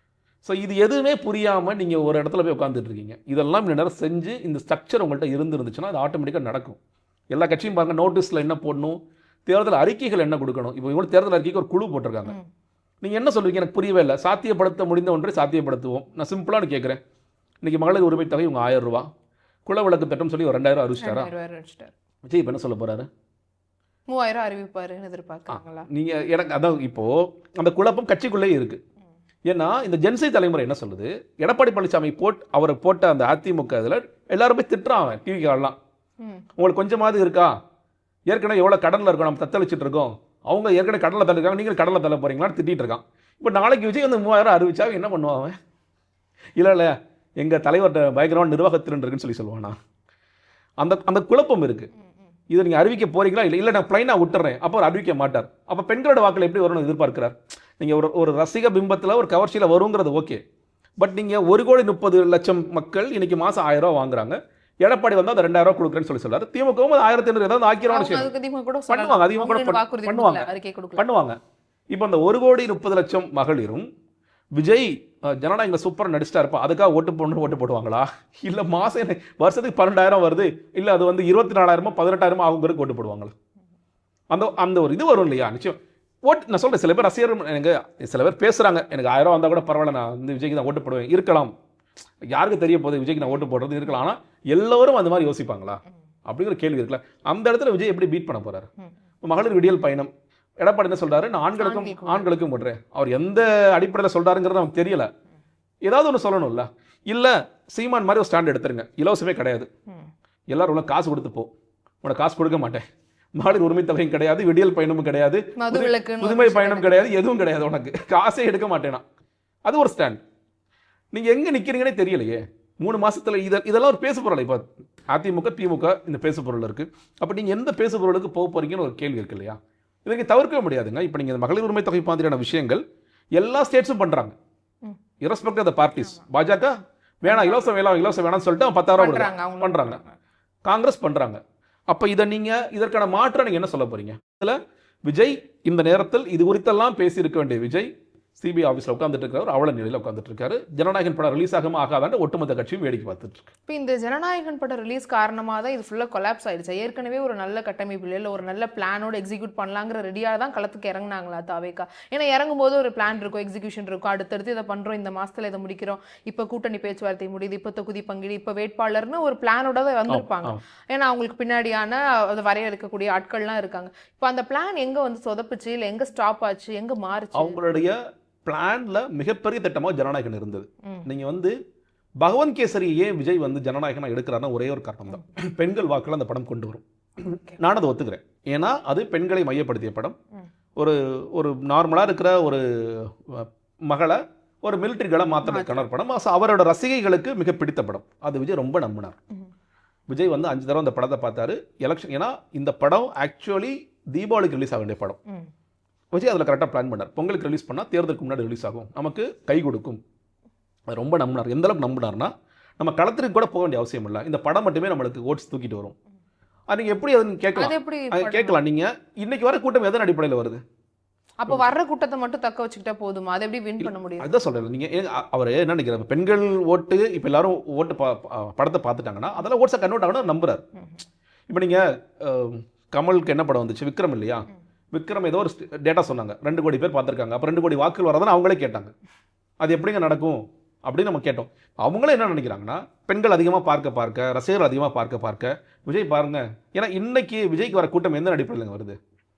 [SPEAKER 1] ஸோ இது எதுவுமே புரியாமல் நீங்கள் ஒரு இடத்துல போய் உட்காந்துட்டு இருக்கீங்க. இதெல்லாம் இந்த நேரம் செஞ்சு இந்த ஸ்ட்ரக்சர் உங்கள்கிட்ட இருந்துருந்துச்சுன்னா அது ஆட்டோமேட்டிக்காக நடக்கும். எல்லா கட்சியும் பாருங்கள், நோட்டீஸில் என்ன போடணும், தேர்தல் அறிக்கைகள் என்ன கொடுக்கணும். இப்போ இவங்க தேர்தல் அறிக்கைக்கு ஒரு குழு போட்டிருக்காங்க. நீங்கள் என்ன சொல்லுவீங்க? எனக்கு புரியவே இல்லை. சாத்தியப்படுத்த முடிந்த ஒன்றை சாத்தியப்படுத்துவோம். நான் சிம்பிளானு கேட்குறேன். இன்றைக்கி மகளிர் உரிமை தொகை இவங்க 1000 ரூபா, குல விளக்கு திட்டம் சொல்லி ஒரு 2000 அறிவிச்சிட்டாரா? விஜய் இப்போ என்ன சொல்ல போகிறாரு?
[SPEAKER 2] 3000 அறிவிப்பாருன்னு எதிர்பார்க்குறாங்களா? நீங்கள் எனக்கு அதான் இப்போது அந்த குழப்பம் கட்சிக்குள்ளேயே இருக்குது. ஏன்னா இந்த ஜென்சி தலைமுறை என்ன சொல்லுது, எடப்பாடி பழனிசாமி அவரை போட்ட அந்த அதிமுக இதில் எல்லாரும் போய் திட்டுறாங்க. டிவிக்காரெலாம் உங்களுக்கு கொஞ்சமாவது இருக்கா? ஏற்கனவே எவ்வளோ கடனில் இருக்கோம், நம்ம தத்தளிச்சுட்டு இருக்கோம், அவங்க ஏற்கனவே கடலில் தள்ளிருக்காங்க, நீங்கள் கடலில் தள்ள போகிறீங்களான்னு திட்டிகிட்டு இருக்கான். இப்போ நாளைக்கு விஜய் அந்த 3000 அறிவிச்சா என்ன பண்ணுவாங்க? இல்லை எங்கள் தலைவர்கிட்ட பயங்கரமான நிர்வாகத்திறன் இருக்குன்னு சொல்லி சொல்லுவானா? அந்த குழப்பம் இருக்குது. இதை நீங்கள் அறிவிக்க போகிறீங்களா? இல்லை நான் ப்ளைனாக விட்டுறேன், அப்போ அவர் அறிவிக்க மாட்டார். அப்போ பெண்களோட வாக்கில் எப்படி வரும்னு எதிர்பார்க்கிறார்? நீங்கள் ஒரு ரசிக பிம்பத்தில் ஒரு கவர்ச்சியில் வருங்கிறது ஓகே. பட் நீங்கள் 1,30,00,000 மக்கள் இன்றைக்கி மாதம் 1000 ரூபா வாங்குறாங்க. எடப்பாடி வந்து அந்த 2000 ரூபா கொடுக்குறேன்னு சொல்லி சொல்றாரு. திமுகவும் 1500 ஏதாவது ஆக்கிரவான்னு பண்ணுவாங்க, அதிகமாக கூட பண்ணுவாங்க. இப்போ அந்த 1,30,00,000 மகளிரும் விஜய் ஜனநாயகத்தில் சூப்பராக நடிச்சிட்டா இருப்பா, அதுக்காக ஓட்டு போடுவாங்களா? இல்லை மாதம் வருஷத்துக்கு 12,000 வருது, இல்லை அது வந்து 24,000 18,000 ஆகுங்கிறதுக்கு ஓட்டு போடுவாங்களா? அந்த ஒரு இது வரும் இல்லையா? நிச்சயம் நான் சொல்கிறேன். சில பேர் ரசிகர் எனக்கு சில பேர் பேசுகிறாங்க, எனக்கு 1000 வந்தால் கூட பரவாயில்ல, நான் வந்து விஜய்க்கு தான் ஓட்டு போடுவேன். இருக்கலாம், யாருக்கு தெரிய போகுது விஜய்க்கு நான் ஓட்டு போடுறது இருக்கலாம். ஆனால் எல்லோரும் அந்த மாதிரி யோசிப்பாங்களா அப்படிங்கிற கேள்வி இருக்குல்ல. அந்த இடத்துல விஜய் எப்படி பீட் பண்ண போகிறாரு? மகளிர் விடியல் பயணம் எடப்பாடி என்ன சொல்கிறாரு, நான் ஆண்களுக்கும் போடுறேன். அவர் எந்த அடிப்படையில் சொல்கிறாருங்கிறது நமக்கு தெரியல. ஏதாவது ஒன்று சொல்லணும்ல. இல்லை சீமான் மாதிரி ஒரு ஸ்டாண்ட் எடுத்துருங்க, இலவசமே கிடையாது, எல்லோரும் உள்ள காசு கொடுத்து போ, உனக்கு காசு கொடுக்க மாட்டேன்,
[SPEAKER 1] மகளிர் உரிமை தொகையும் கிடையாது, விடியல் பயணமும் கிடையாது, புதுமை பயணம் கிடையாது, எதுவும் கிடையாது. உனக்கு காசே எடுக்க மாட்டேனா. அது ஒரு ஸ்டாண்ட். நீங்க எங்க நிக்கிறீங்கன்னே தெரியலையே 3 மாசத்துல. இதெல்லாம் ஒரு பேசு பொருள். இப்போ அதிமுக திமுக இந்த பேசு பொருள் இருக்கு. அப்ப நீங்க எந்த பேசு பொருளுக்கு போக போறீங்கன்னு ஒரு கேள்வி இருக்கு இல்லையா? இதுக்கு தவிர்க்கவே முடியாதுங்க. இப்போ நீங்க மகளிர் உரிமை தொகை மாதிரியான விஷயங்கள் எல்லா ஸ்டேட்ஸும் பண்றாங்க, இரஸ்பெக்ட் ஆஃப் த பார்ட்டிஸ். பாஜக வேணாம், இலவசம் வேணாம்னு சொல்லிட்டு 10,000 பண்றாங்க, காங்கிரஸ் பண்றாங்க. அப்ப இதை நீங்க இதற்கான மாற்றம் நீங்க என்ன சொல்ல போறீங்க? இதுல விஜய் இந்த நேரத்தில் இது குறித்தெல்லாம் பேசி இருக்க வேண்டிய விஜய் சிபிஐ ஆஃபீஸில் உட்காந்துட்டு இருக்காரு, அவள நிலையில் உட்காந்துட்டு இருக்காரு. ஜனநாயகன் படம் ரிலீஸ் ஆகாம ஆகாதான்னு ஒட்டுமொத்த கட்சியும் வேடிக்கை பார்த்துட்டு இருக்கு.
[SPEAKER 2] இப்போ இந்த ஜனநாயகன் படம் ரிலீஸ் காரணமாக தான் இது ஃபுல்லாக கொலாப்ஸ் ஆயிடுச்சு. ஏற்கனவே ஒரு நல்ல கட்டமைப்பில் இல்லை ஒரு நல்ல பிளானோட எக்ஸிக்யூட் பண்ணலாங்கிற ரெடியாக தான் களத்துக்கு இறங்குனாங்களா தாவேக்கா? ஏன்னா இறங்கும்போது ஒரு பிளான் இருக்கும், எக்ஸிக்யூஷன் இருக்கும், அடுத்தடுத்து இதை பண்ணுறோம், இந்த மாதத்தில் இதை முடிக்கிறோம், இப்போ கூட்டணி பேச்சுவார்த்தை முடியுது, இப்போ தொகுதி பங்கீடு, இப்போ வேட்பாளர்னு ஒரு பிளானோட தான் வந்திருப்பாங்க. ஏன்னா அவங்களுக்கு பின்னாடியான அதை வரைய இருக்கக்கூடிய ஆட்கள்லாம் இருக்காங்க. இப்போ அந்த பிளான் எங்கே வந்து சொதப்புச்சு, இல்லை எங்கே ஸ்டாப் ஆச்சு, எங்கே மாறுச்சு?
[SPEAKER 1] அவங்களுடைய பிளான்ல மிகப்பெரிய திட்டமாக ஜனநாயகன் இருந்தது. நீங்க வந்து பகவந்த் கேசரி ஏன் விஜய் வந்து ஜனநாயகனா எடுக்கிறாருன்னா ஒரே ஒரு காரணம் தான், பெண்கள் வாக்குல அந்த படம் கொண்டு வரும். நான் அதை ஒத்துக்கிறேன். ஏன்னா அது பெண்களை மையப்படுத்திய படம். ஒரு நார்மலா இருக்கிற ஒரு மகளை ஒரு மிலிட்டரிகளை மாத்திர படம். அவரோட ரசிகைகளுக்கு மிக பிடித்த படம். அது விஜய் ரொம்ப நம்பினார். விஜய் வந்து 5 தடவை அந்த படத்தை பார்த்தாரு எலெக்ஷன். ஏன்னா இந்த படம் ஆக்சுவலி தீபாவளிக்கு ரிலீஸ் ஆக வேண்டிய படம். விஜய் அதில் கரெக்டாக பிளான் பண்ணார். பொங்கலுக்கு ரிலீஸ் பண்ணால் தேர்தலுக்கு முன்னாடி ரிலீஸ் ஆகும், நமக்கு கை கொடுக்கும். ரொம்ப நம்பினார். எந்த அளவுக்கு நம்பினார்னா நம்ம களத்திற்கு கூட போக வேண்டிய அவசியம் இல்லை, இந்த படம் மட்டுமே நம்மளுக்கு ஓட்ஸ் தூக்கிட்டு வரும். அது நீங்கள் எப்படி அதுன்னு கேட்கலாம். நீங்கள் இன்னைக்கு வர கூட்டம் எதன் அடிப்படையில் வருது?
[SPEAKER 2] அப்போ வர்ற கூட்டத்தை மட்டும் தக்க வச்சுக்கிட்டா போதுமா? அதை எப்படி வின் பண்ண முடியும்?
[SPEAKER 1] அதுதான் சொல்கிறேன். நீங்கள் அவர் என்ன நினைக்கிறார், பெண்கள் ஓட்டு இப்போ எல்லாரும் ஓட்டு படத்தை பார்த்துட்டாங்கன்னா அதெல்லாம் ஓட்ஸை கன்வெர்ட் ஆகணும் நம்புறாரு. இப்போ நீங்கள் கமலுக்கு என்ன படம் வந்துச்சு, விக்ரம் இல்லையா? விக்ரம் ஏதோ ஒரு டேட்டா சொன்னாங்க, 2 கோடி பேர் பார்த்துருக்காங்க, அப்போ 2 கோடி வாக்குகள் வரதான்னு அவங்களே கேட்டாங்க. அது எப்படிங்க நடக்கும் அப்படின்னு நம்ம கேட்டோம். அவங்களே என்ன நினைக்கிறாங்கன்னா பெண்கள் அதிகமாக பார்க்க ரசிகர்கள் அதிகமாக பார்க்க விஜய் பாருங்க. ஏன்னா இன்னைக்கு விஜய்க்கு வர கூட்டம் எந்த அடிப்படையில் வருது?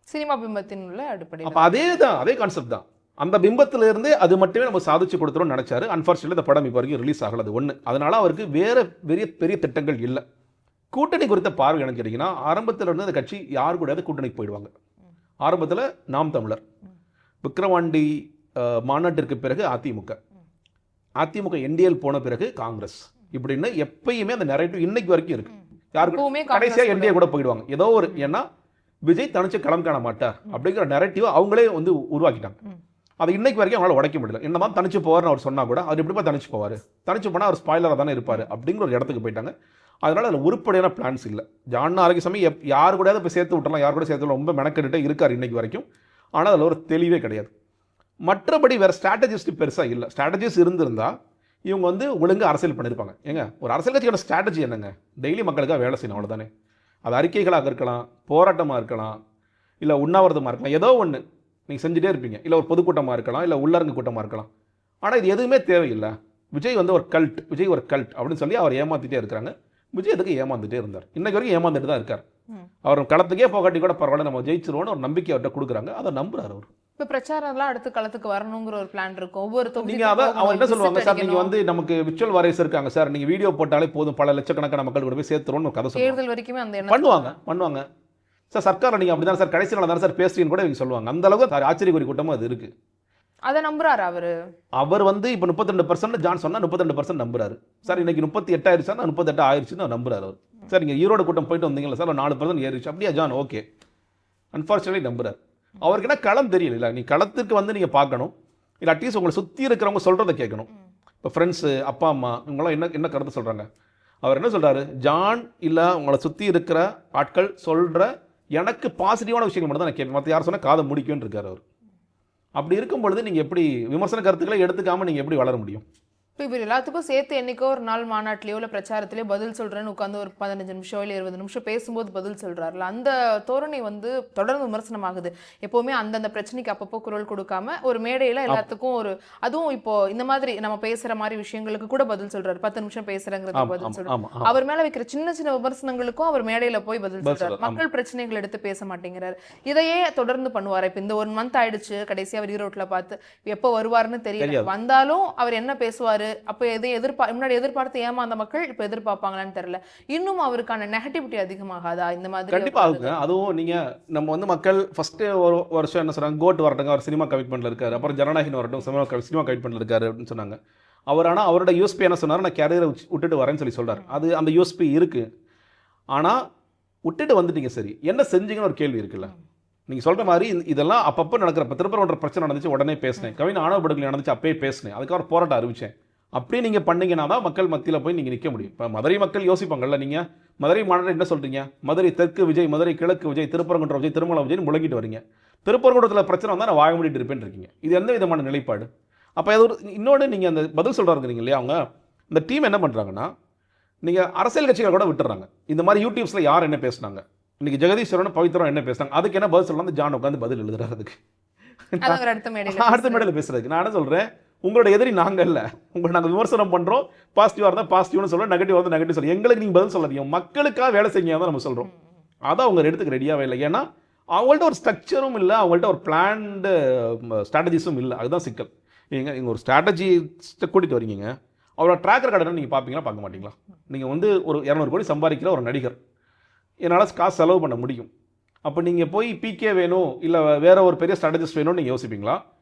[SPEAKER 2] சினிமா பிம்பத்தின் உள்ள அடிப்படை.
[SPEAKER 1] அப்போ அதே கான்செப்ட் தான். அந்த பிம்பத்திலிருந்து அது மட்டுமே நம்ம சாதிச்சு கொடுத்துரும்னு நினைச்சாரு. அன்ஃபார்ச்சுனேட்லி இந்த படம் இப்போ வரைக்கும் ரிலீஸ் ஆகல. அது ஒன்று. அதனால அவருக்கு வேற பெரிய திட்டங்கள் இல்லை. கூட்டணி குறித்த பார்வை எனக்கு கேட்டீங்கன்னா ஆரம்பத்தில் இருந்து அந்த கட்சி யாரு கூடயாவது கூட்டணிக்கு போயிடுவாங்க. ஆரம்பத்தில் நாம் தமிழர், விக்கிரவாண்டி மாநாட்டிற்கு பிறகு அதிமுக என்டிஎல் போன பிறகு காங்கிரஸ், இப்படின்னு எப்பயுமே அந்த நரேட்டிவ் இன்னைக்கு வரைக்கும் இருக்கு. யாருக்கு கடைசியாக என்டிஏ கூட போயிடுவாங்க ஏதோ ஒரு. ஏன்னா விஜய் தனிச்சு களம் காண மாட்டார் அப்படிங்கிற நரேட்டிவ் அவங்களே வந்து உருவாக்கிட்டாங்க. அது இன்னைக்கு வரைக்கும் அவங்களால உடைக்க முடியல. என்ன தான் தனிச்சு போவார்னு அவர் சொன்னா கூட அவர் எப்படிப்பா தனிச்சு போவார், தனிச்சு போனால் அவர் ஸ்பாய்லராக தானே இருப்பார் அப்படிங்கிற ஒரு இடத்துக்கு போயிட்டாங்க. அதனால அதில் உருப்படியான பிளான்ஸ் இல்லை. ஜான் ஆரோக்கியசாமி யார் கூடயாவது இப்போ சேர்த்து விட்டலாம், யார் கூட சேர்த்து ரொம்ப மெனக்கெட்டுட்டே இருக்கார் இன்னைக்கு வரைக்கும். ஆனால் அதில் ஒரு தெளிவே கிடையாது. மற்றபடி வேறு ஸ்ட்ராட்டஜிஸ்ட் பெருசாக இல்லை. ஸ்ட்ராட்டஜிஸ் இருந்திருந்தால் இவங்க வந்து ஒழுங்கு அரசியல் பண்ணியிருப்பாங்க. ஏங்க ஒரு அரசியல் கட்சியோட ஸ்ட்ராட்டஜி என்னங்க? டெய்லி மக்களுக்காக வேலை செய்யணும், அவ்வளோதானே. அது அறிக்கைகளாக இருக்கலாம், போராட்டமாக இருக்கலாம், இல்லை உண்ணாவிரதமாக இருக்கலாம், ஏதோ ஒன்று நீங்கள் செஞ்சுட்டே இருப்பீங்க. இல்லை ஒரு பொதுக்கூட்டமாக இருக்கலாம், இல்லை உள்ளரங்கு கூட்டமாக இருக்கலாம். ஆனால் இது எதுவுமே தேவையில்லை. விஜய் வந்து ஒரு கல்ட் அப்படின்னு சொல்லி அவர் ஏமாற்றிட்டே இருக்கிறாங்க. விஜய் எதுக்கு ஏமாந்துட்டே இருந்தார், இன்னைக்கு வரைக்கும் ஏமாந்துட்டு தான் இருக்கார். அவர் களத்துக்கே போகாட்டி கூட பரவாயில்ல, நம்ம ஜெயிச்சிருவோன்னு ஒரு நம்பிக்கை அவர்கிட்ட கொடுக்குறாங்க. அதை நம்புறாரு அவர்.
[SPEAKER 2] இப்போ பிரச்சாரம்லாம் அடுத்து களத்துக்கு வரணுங்கிற ஒரு பிளான் இருக்கும். ஒவ்வொரு
[SPEAKER 1] நீங்க அவங்க என்ன சொல்லுவாங்க, சார் நீங்க வந்து நமக்கு விர்ச்சுவல் வாரியர்ஸ் இருக்காங்க சார், நீங்க வீடியோ போட்டாலே போதும் பல லட்சக்கணக்கான மக்கள் கூட போய் சேர்த்துருவோம்னு கதை சொல்லுவாங்க.
[SPEAKER 2] தேர்தல் வரைக்குமே அந்த
[SPEAKER 1] பண்ணுவாங்க சார். சர்க்கார் நீங்க அப்படிதான் சார் கடைசி நாள் தானே சார் பேசுறீங்கன்னு கூட இவங்க சொல்லுவாங்க. அந்த அளவுக்கு ஆச்சரியக்குறி கூட்டமும் அது இருக்கு.
[SPEAKER 2] அதை நம்புறாரு அவர்
[SPEAKER 1] வந்து இப்போ 32% ஜான் சொன்னா 32% நம்புறாரு சார். இன்னைக்கு 38 ஆயிடுச்சா, 38 ஆயிடுச்சுன்னு நம்புறாரு அவர். சார் நீங்க ஈரோடு கூட்டம் போயிட்டு வந்தீங்களா சார், 4% ஏறிச்சு, அப்படியா ஜான்? ஓகே. அன்ஃபார்ச்சுனேட்லி நம்புறாரு. அவருக்கு என்ன களம் தெரியல. நீ களத்துக்கு வந்து நீங்க பார்க்கணும், இல்லை அட்லீஸ்ட் உங்களை சுற்றி இருக்கிறவங்க சொல்றதை கேட்கணும். இப்போ ஃப்ரெண்ட்ஸு, அப்பா அம்மா இவங்களாம் என்ன கருத்து சொல்றாங்க. அவர் என்ன சொல்றாரு, ஜான் இல்லை உங்களை சுற்றி இருக்கிற ஆட்கள் சொல்ற எனக்கு பாசிட்டிவான விஷயங்கள் மட்டும் தான் நான் கேட்பேன், மற்ற யார் சொன்னால் காதை முடிக்கும்னு இருக்காரு அவர். அப்படி இருக்கும் பொழுது நீங்கள் எப்படி விமர்சன கருத்துக்களை எடுத்துக்காமல் நீங்கள் எப்படி வளர முடியும்?
[SPEAKER 2] இப்போ எல்லாத்துக்கும் சேர்த்து என்னைக்கோ ஒரு நாள் மாநாட்டிலையோ இல்லை பிரச்சாரத்திலேயோ பதில் சொல்கிறேன்னு உட்காந்து ஒரு 15 நிமிஷம் இல்லை 20 நிமிஷம் பேசும்போது பதில் சொல்கிறாருல, அந்த தோரணை வந்து தொடர்ந்து விமர்சனமாகுது. எப்போவுமே அந்தந்த பிரச்சனைக்கு அப்பப்போ குரல் கொடுக்காம ஒரு மேடையில் எல்லாத்துக்கும் ஒரு, அதுவும் இப்போ இந்த மாதிரி நம்ம பேசுகிற மாதிரி விஷயங்களுக்கு கூட பதில் சொல்கிறாரு. 10 நிமிஷம் பேசுகிறேங்கிறது பதில் சொல்கிறார். அவர் மேலே வைக்கிற சின்ன சின்ன விமர்சனங்களுக்கும் அவர் மேடையில் போய் பதில் சொல்கிறார். மக்கள் பிரச்சனைகள் எடுத்து பேச மாட்டேங்கிறார். இதையே தொடர்ந்து பண்ணுவார். இப்போ இந்த 1 மந்த் ஆயிடுச்சு, கடைசியாக அவர் ஈரோட்டில் பார்த்து எப்போ வருவார்னு தெரியல. வந்தாலும் அவர் என்ன பேசுவார், அப்போ முன்னாடி எதிர்பார்த்து ஏமாந்த மக்கள் இப்போ எதிர்பார்ப்பாங்களான்னு தெரியல. இன்னும் அவருக்கான நெகட்டிவிட்டி அதிகமாகாதா இந்த மாதிரி?
[SPEAKER 1] கண்டிப்பா ஆகுங்க. அதுவும் நீங்க நம்ம வந்து மக்கள் ஃபர்ஸ்ட் ஒரு வருஷம் என்ன சொல்றாங்க, கோட் வரட்டுங்க, அவர் சினிமா கமிட்மெண்ட்ல இருக்காரு, அப்புறம் ஜனநாயகன் வரட்டும், சினிமா கமிட்மெண்ட்ல இருக்காரு அப்படின்னு சொன்னாங்க. அவர் ஆனால் அவரோட யூஎஸ்பி என்ன சொன்னார், நான் கேரியரை விட்டுட்டு வரேன்னு சொல்றாரு. அது அந்த யூஎஸ்பி இருக்கு. ஆனா விட்டுட்டு வந்துட்டீங்க, சரி என்ன செஞ்சீங்கன்னு ஒரு கேள்வி இருக்குல்ல. நீங்க சொல்ற மாதிரி இதெல்லாம் அப்பப்போ நடக்கிற, இப்போ திருப்பரங்குன்ற பிரச்சனை நடந்துச்சு, உடனே பேசினேன். கவின் ஆணவ படுகொலை நடந்துச்சு, அப்பயே பேசினேன். அதுக்கப்புறம் போராட்டம் அறிவிச்சேன். அப்படியே நீங்க பண்ணீங்கன்னா தான் மக்கள் மத்தியில் போய் நீங்க நிற்க முடியும். இப்போ மதுரை மக்கள் யோசிப்பாங்கல்ல, நீங்க மதுரை மாநாடு என்ன சொல்றீங்க, மதுரை தெற்கு விஜய், மதுரை கிழக்கு விஜய், திருப்பரங்குன்ற விஜய், திருமலை விஜய் முழங்கிட்டு வரீங்க. திருப்பரங்குன்றத்தில் பிரச்சனை வந்தால் நான் வாய மூடிட்டு இருப்பேன்னு இருக்கீங்க. இது எந்த விதமான நிலைப்பாடு? அப்போ அது ஒரு இன்னொன்று நீங்கள் அந்த பதில் சொல்கிறாங்க இல்லையா, அவங்க இந்த டீம் என்ன பண்ணுறாங்கன்னா, நீங்கள் அரசியல் கட்சிகள் கூட விட்டுறாங்க. இந்த மாதிரி யூடியூப்ஸில் யார் என்ன பேசுனாங்க, இன்னைக்கு ஜெகதீஸ்வரன் பவித்ரா என்ன பேசுனாங்க, அதுக்கு என்ன பதில் சொல்லலாம், ஜான் உட்காந்து பதில் எழுதுறாரு. அதுக்கு அடுத்த மேடையில் பேசுறதுக்கு நான் என்ன சொல்கிறேன், உங்களோட எதிரி நாங்கள் இல்லை, உங்களை நாங்கள் விமர்சனம் பண்ணுறோம், பாசிட்டிவாக இருந்தால் பாசிட்டிவ்னு சொல்கிறோம், நெகட்டிவாக இருந்தால் நெகட்டிவ் சொல்லுவோம். எங்களுக்கு நீங்கள் பதில் சொல்லாதீங்க, மக்களுக்காக வேலை செய்ய தான் நம்ம சொல்கிறோம். அதான் அவங்க எடுத்துக்க ரெடியாகவே இல்லை. ஏன்னா அவங்கள்ட்ட ஒரு ஸ்ட்ரக்சரும் இல்லை, அவங்கள்ட்ட ஒரு பிளான்டு ஸ்ட்ராட்டஜிஸும் இல்லை. அதுதான் சிக்கல். நீங்கள் ஒரு ஸ்ட்ராட்டஜிஸ்ட்டை கூட்டிகிட்டு வரீங்க, அவரோட ட்ராக்கர் கடனை நீங்கள் பார்ப்பீங்களா, பார்க்க மாட்டீங்களா? நீங்கள் வந்து ஒரு 200 கோடி சம்பாதிக்கிற ஒரு நடிகர், என்னால் காசு செலவு பண்ண முடியும். அப்போ நீங்கள் போய் பிகே வேணும், இல்லை வேற ஒரு பெரிய ஸ்ட்ராட்டஜிஸ்ட் வேணும்னு நீங்கள் யோசிப்பீங்களா?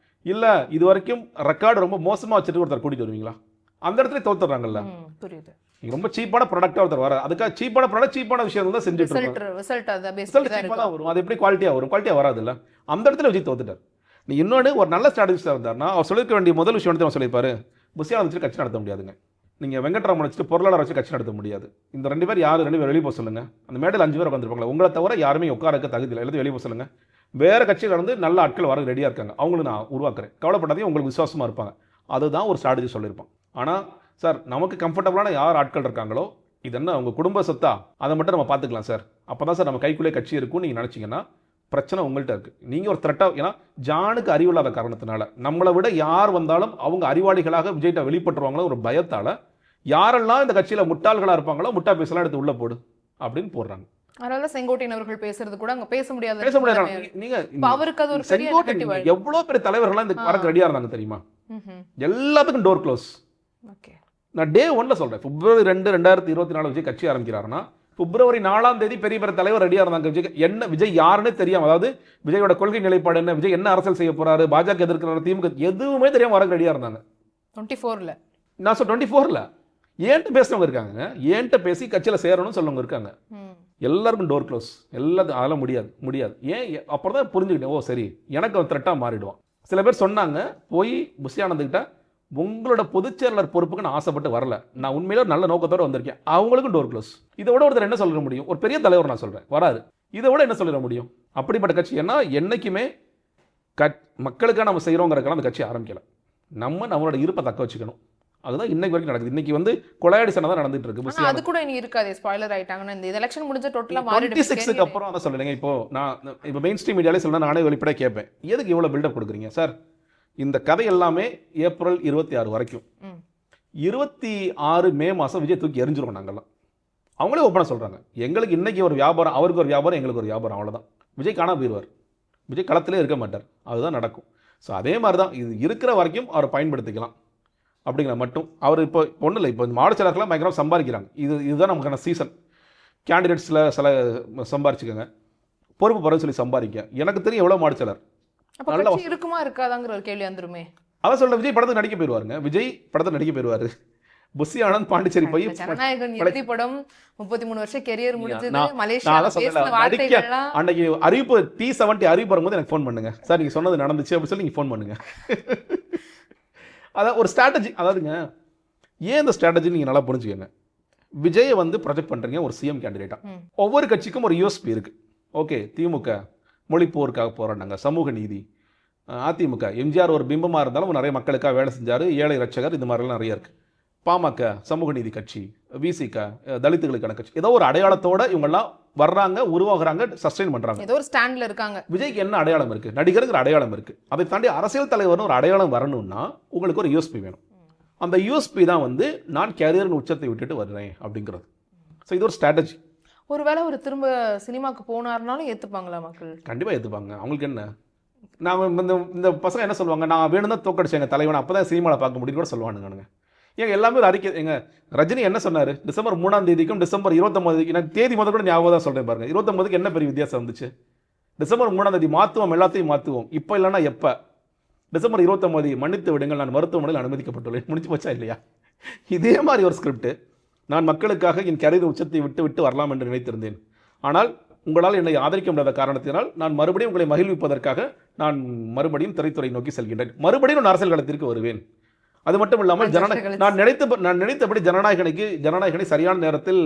[SPEAKER 1] இல்லை இது வரைக்கும் ரெக்கார்டு ரொம்ப மோசமாக வச்சுட்டு ஒருத்தர் கூட்டிகிட்டு வருவீங்களா? அந்த இடத்துல தோத்துறாங்கல்ல. புரியுது. நீங்கள் ரொம்ப சீப்பான ப்ராடக்டாக ஒருத்தர் வர, அதுக்காக சீப்பான ப்ராடக்ட் சீப்பான விஷயம் தான் செஞ்சுட்டு இருக்காங்க. வரும், அது எப்படி குவாலிட்டியாக வரும்? குவாலிட்டியாக வராது இல்லை. அந்த இடத்துல விஜய் தோத்துட்டார். நீ இன்னொன்று ஒரு நல்ல ஸ்ட்ராட்டஜிஸ்டாக இருந்தார்னா அவர் சொல்லியிருக்க வேண்டிய முதல் விஷயம் வந்து அவர் சொல்லியிருப்பாரு, புஷியானந்த் வச்சு கட்சி நடத்த முடியாதுங்க, நீங்கள் வெங்கட்ராமன் வச்சுட்டு பொருளாதார வச்சு கட்சி நடத்த முடியாது, இந்த 2 பேர் யார் 2 பேர் வெளியே போக சொல்லுங்கள், அந்த மேடையில் 5 பேர் உட்காந்துருப்பாங்களா, உங்களை தவிர யாருமே உட்காரக்க தகுதி இல்லை, எல்லாத்தையும் வெளியே போக சொல்லுங்கள், வேறு கட்சியில் இருந்து நல்ல ஆட்கள் வர ரெடியாக இருக்காங்க, அவங்களும் நான் உருவாக்குறேன், கவலைப்படாதையும் உங்களுக்கு விசுவாசமாக இருப்பாங்க. அதுதான் ஒரு ஸ்ட்ராட்டஜி சொல்லியிருப்பான். ஆனால் சார் நமக்கு கம்ஃபர்டபுளான யார் ஆட்கள் இருக்காங்களோ, இது என்ன அவங்க குடும்ப சொத்தா, அதை மட்டும் நம்ம பார்த்துக்கலாம் சார், அப்போ தான் சார் நம்ம கைக்குள்ளே கட்சி இருக்கும்னு நீங்கள் நினச்சிங்கன்னா பிரச்சனை உங்கள்கிட்ட இருக்குது. நீங்கள் ஒரு த்ரெட்டாக, ஏன்னா ஜானுக்கு அறிவில்லாத காரணத்தினால நம்மளை விட யார் வந்தாலும் அவங்க அறிவாளிகளாக விஜய்கிட்ட வெளிப்பட்டுருவாங்களோ ஒரு பயத்தால் யாரெல்லாம் இந்த கட்சியில் முட்டாள்களாக இருப்பாங்களோ முட்டா பேசலாம் எடுத்து உள்ளே போடு அப்படின்னு போடுறாங்க.
[SPEAKER 2] அதனால செங்கோட்டையன் அவர்கள் பேசுறது கூட அங்க பேச முடியாது.
[SPEAKER 1] நீங்க
[SPEAKER 2] அவருக்கு அது ஒரு
[SPEAKER 1] செங்கோட்டையன் எவ்வளவு பெரிய தலைவர்கள்லாம் இந்த வரக்கு ரெடியா இருந்தாங்க தெரியுமா? எல்லாத்துக்கும் டோர் க்ளோஸ். நான் டே 1ல சொல்றேன், பிப்ரவரி 2, 2024 விஜய் கட்சி ஆரம்பிக்கிறாருன்னா பிப்ரவரி 4ஆம் தேதி பெரிய பெரிய தலைவர் ரெடியா இருந்தாங்க. விஜய் என்ன, விஜய் யாருன்னு தெரியாம, அதாவது விஜயோட கொள்கை நிலைப்பாடு என்ன, விஜய் என்ன அரசியல் செய்ய போறாரு, பாஜக எதிர்க்கிறாரு, திமுக எதுவுமே தெரியாம வரக்கு ரெடியா இருந்தாங்க.
[SPEAKER 2] 24ல
[SPEAKER 1] நான் சொல்ல 24ல ஏன்ட்டு பேசுறவங்க இருக்காங்க, ஏன்ட்ட பேசி கட்சியில் சேரணும்னு சொல்லவங்க இருக்காங்க. எல்லாருக்கும் டோர் க்ளோஸ், எல்லாத்துக்கும் அதெல்லாம் முடியாது. ஏன் அப்புறம் தான் புரிஞ்சுக்கிட்டேன், ஓ சரி எனக்கு அவன் த்ரெட்டாக மாறிடுவான். சில பேர் சொன்னாங்க, போய் புஷியானந்துக்கிட்ட உங்களோட பொதுச்செயலாளர் பொறுப்புக்கு நான் ஆசைப்பட்டு வரல, நான் உண்மையில ஒரு நல்ல நோக்கத்தோடு வந்திருக்கேன், அவங்களுக்கும் டோர் க்ளோஸ். இதை விட ஒருத்தர் என்ன சொல்ல முடியும்? ஒரு பெரிய தலைவர் நான் சொல்கிறேன் வராரு, இதை விட என்ன சொல்லிட முடியும்? அப்படிப்பட்ட கட்சி. ஏன்னா என்னைக்குமே மக்களுக்காக நம்ம செய்கிறோங்கிறதுக்கான அந்த கட்சி ஆரம்பிக்கலை. நம்மளோட இருப்பை தக்க வச்சுக்கணும். அதுதான் இன்னைக்கு வரைக்கும் நடக்குது. இன்னைக்கு வந்து கொலையாடி சண்டை தான் நடந்துட்டு இருக்கு.
[SPEAKER 2] அது கூட இனி இருக்காது, ஸ்பாயிலர் ஆயிட்டாங்கன்னா இந்த எலெக்ஷன் முடிஞ்ச டோட்டலா
[SPEAKER 1] 26க்கு அப்புறம் அத சொல்லுங்க. இப்போ மெயின் ஸ்ட்ரீம் மீடியாலே சொல்ல நானே வெளிப்படையா கேட்பேன், எதுக்கு இவ்வளவு பில்டப் கொடுக்குறீங்க சார்? இந்த கதை எல்லாமே ஏப்ரல் 26 வரைக்கும், 26 மே மாசம் விஜய் தூக்கி எரிஞ்சிருவோம் நாங்கெல்லாம். அவங்களே ஓப்பனா சொல்றாங்க, எங்களுக்கு இன்னைக்கு ஒரு வியாபாரம், அவருக்கு ஒரு வியாபாரம், எங்களுக்கு ஒரு வியாபாரம், அவ்வளவுதான். விஜய் காணாம போயிடுவார், விஜய் களத்திலே இருக்க மாட்டார், அதுதான் நடக்கும். ஸோ அதே மாதிரி தான் இது இருக்கிற வரைக்கும் அவரை பயன்படுத்திக்கலாம் அப்படிங்கிற மட்டும். அவர் இப்போ ஒன்றும் இல்லை, இப்போ மாவட்ட செயலர்கள்லாம் பயங்கரம் சம்பாதிக்கிறாங்க. இதுதான் நமக்கான சீசன். கேண்டிடேட்ஸில் சில சம்பாரிச்சுக்கோங்க, பொறுப்பு போகிறேன்னு சொல்லி சம்பாதிக்க. எனக்கு தெரியும் எவ்வளோ மாவட்ட செயலர்
[SPEAKER 2] நல்லா இருக்குமா இருக்காதாங்கிற ஒரு கேள்வி வந்துருமே.
[SPEAKER 1] அதான் சொல்ல, விஜய் படத்துக்கு நடிக்க போயிடுவாருங்க, விஜய் படத்தை நடிக்க போயிடுவாரு. புஷி ஆனந்த் பாண்டிச்சேரி போய்
[SPEAKER 2] ஜனநாயகன் இறுதி படம் 33 வருஷம் கெரியர் முடிஞ்சது.
[SPEAKER 1] அன்னைக்கு அறிவிப்பு T70 அறிவிப்பு வரும்போது எனக்கு ஃபோன் பண்ணுங்க சார், நீங்க சொன்னது நடந்துச்சு அப்படின்னு சொல்லி நீங்க ஃபோன் பண்ணுங்க. அதான் ஒரு ஸ்ட்ராட்டஜி. அதாவதுங்க, ஏன் இந்த ஸ்ட்ராட்டஜி நீங்கள் நல்லா புரிஞ்சுக்கங்க. விஜயை வந்து ப்ரொஜெக்ட் பண்ணுறீங்க ஒரு சிஎம் கேண்டிடேட்டாக. ஒவ்வொரு கட்சிக்கும் ஒரு யூஎஸ்பி இருக்குது. ஓகே, திமுக மொழிப்போருக்காக போராடினாங்க, சமூக நீதி. அதிமுக எம்ஜிஆர் ஒரு பிம்பமாக இருந்தாலும் நிறைய மக்களுக்காக வேலை செஞ்சார், ஏழை ரட்சகர், இந்த மாதிரிலாம் நிறைய இருக்குது. பாமக சமூக நீதி கட்சி, விசிக தலித்துகளுக்கான கட்சி. ஏதோ ஒரு அடையாளத்தோட இவங்கெல்லாம் வர்றாங்க, உருவாகுறாங்க, சஸ்டெயின் பண்றாங்க,
[SPEAKER 2] ஏதோ ஒரு ஸ்டாண்ட்ல இருக்காங்க.
[SPEAKER 1] விஜய்க்கு என்ன அடையாளம் இருக்கு? நடிகருங்கிற அடையாளம் இருக்கு. அதை தாண்டி அரசியல் தலைவர்னு ஒரு அடையாளம் வரணும்னா உங்களுக்கு ஒரு யூஎஸ்பி வேணும். அந்த யூஎஸ்பி தான் வந்து நான் கேரியரின் உச்சத்தை விட்டுட்டு வர்றேன் அப்படிங்கிறது. ஸோ இது ஒரு ஸ்ட்ராட்டஜி.
[SPEAKER 2] ஒருவேளை ஒரு திரும்ப சினிமாக்கு போனாருனாலும் ஏற்றுப்பாங்களா மக்கள்?
[SPEAKER 1] கண்டிப்பாக ஏற்றுப்பாங்க. அவங்களுக்கு என்ன, நான் இந்த பசங்க என்ன சொல்லுவாங்க, நான் வேணும் தான் தோக்கடிச்சேங்க தலைவனை, அப்போ தான் சினிமாவில் பார்க்க முடியும்னு கூட சொல்லுவானுங்க. ஏங்க எல்லாமே ஒரு அறிக்கை. எங்க ரஜினி என்ன சொன்னார்? டிசம்பர் 3ஆம் தேதிக்கும் டிசம்பர் 29 எனக்கு தேதி முதல் கூட ஞாபகம் தான் சொல்கிறேன் பாருங்க. 29க்கு என்ன பெரிய வித்தியாசம் வந்துச்சு? டிசம்பர் 3ஆம் தேதி மாற்றுவோம், எல்லாத்தையும் மாற்றுவோம். இப்போ இல்லைன்னா எப்போ? டிசம்பர் 29 மன்னித்து விடுங்கள், நான் மருத்துவமனையில் அனுமதிக்கப்பட்டுள்ளேன். முடிஞ்சு போச்சா இல்லையா? இதே மாதிரி ஒரு ஸ்கிரிப்ட் நான் மக்களுக்காக என் கரையின் உச்சத்தை விட்டு விட்டு வரலாம் என்று நினைத்திருந்தேன். ஆனால் உங்களால் என்னை ஆதரிக்க முடியாத காரணத்தினால் நான் மறுபடியும் உங்களை மகிழ்விப்பதற்காக நான் மறுபடியும் திரைத்துறை நோக்கி செல்கின்றேன். மறுபடியும் நான் அரசியல் களத்திற்கு வருவேன். அது மட்டும் இல்லாமல் நான் நினைத்தபடி ஜனநாயகனை சரியான நேரத்தில்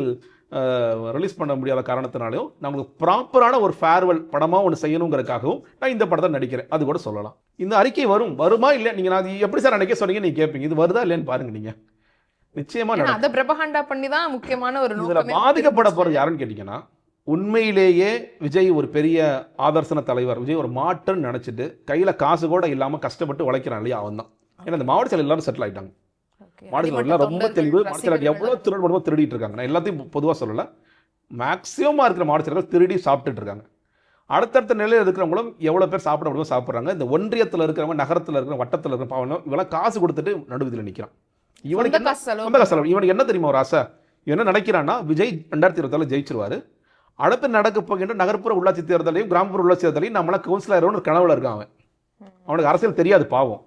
[SPEAKER 1] ரிலீஸ் பண்ண முடியாத காரணத்தினாலையும் நம்மளுக்கு ப்ராப்பரான ஒரு ஃபேர்வெல் படமாக ஒன்று செய்யணுங்கிறதுக்காகவும் நான் இந்த படத்தை நடிக்கிறேன். அது கூட சொல்லலாம். இந்த அறிக்கை வருமா இல்லையா? நீங்கள் நான் எப்படி சார் நினைக்க சொன்னீங்க, நீங்கள் கேட்பீங்க. இது வருதா இல்லையான்னு பாருங்க. நீங்கள் நிச்சயமா
[SPEAKER 2] அதை பிரபகண்டா பண்ணி தான் முக்கியமான ஒரு
[SPEAKER 1] இதில் பாதிக்கப்பட போகிறது யாருன்னு கேட்டிங்கன்னா, உண்மையிலேயே விஜய் ஒரு பெரிய ஆதர்சன தலைவர், விஜய் ஒரு மாற்றம்னு நினச்சிட்டு கையில் காசு கூட இல்லாமல் கஷ்டப்பட்டு உழைக்கிறான் இல்லையா, அவன் தான். ஏன்னா இந்த மாவட்ட செயலர் எல்லாரும் செட்டில் ஆகிட்டாங்க. மாவட்ட செயலர்லாம் ரொம்ப தெளிவு. மாவட்ட செயலர் எவ்வளோ திருடிட்டு இருக்காங்க. நான் எல்லாத்தையும் பொதுவாக சொல்லலை, மேக்ஸிமமாக இருக்கிற மாவட்ட செயலர்கள் திருடி சாப்பிட்டுட்டு இருக்காங்க. அடுத்தடுத்த நிலையில் இருக்கிறவங்களும் எவ்வளோ பேர் சாப்பிட முடியுமோ சாப்பிட்றாங்க. இந்த ஒன்றியத்தில் இருக்கிறவங்க, நகரத்தில் இருக்கிற, வட்டத்தில் இருக்கிற பாவனும் இவெல்லாம் காசு கொடுத்துட்டு நடுவதில் நிற்கிறான். இவனுக்கு இவனுக்கு என்ன தெரியுமா ஒரு ஆசை? இவன் என்ன நினைக்கிறான்னா, விஜய் 2024 ஜெயிச்சிருவாரு. அடுத்து நடக்க போகின்ற நகர்ப்புற உள்ளாட்சி தேர்தலையும் கிராமப்புற உள்ளாட்சி தேர்தலையும் நம்மளாம் கவுன்சிலர் ஒரு கனவுல இருக்கான் அவன். அவனுக்கு அரசியல் தெரியாது பாவம்.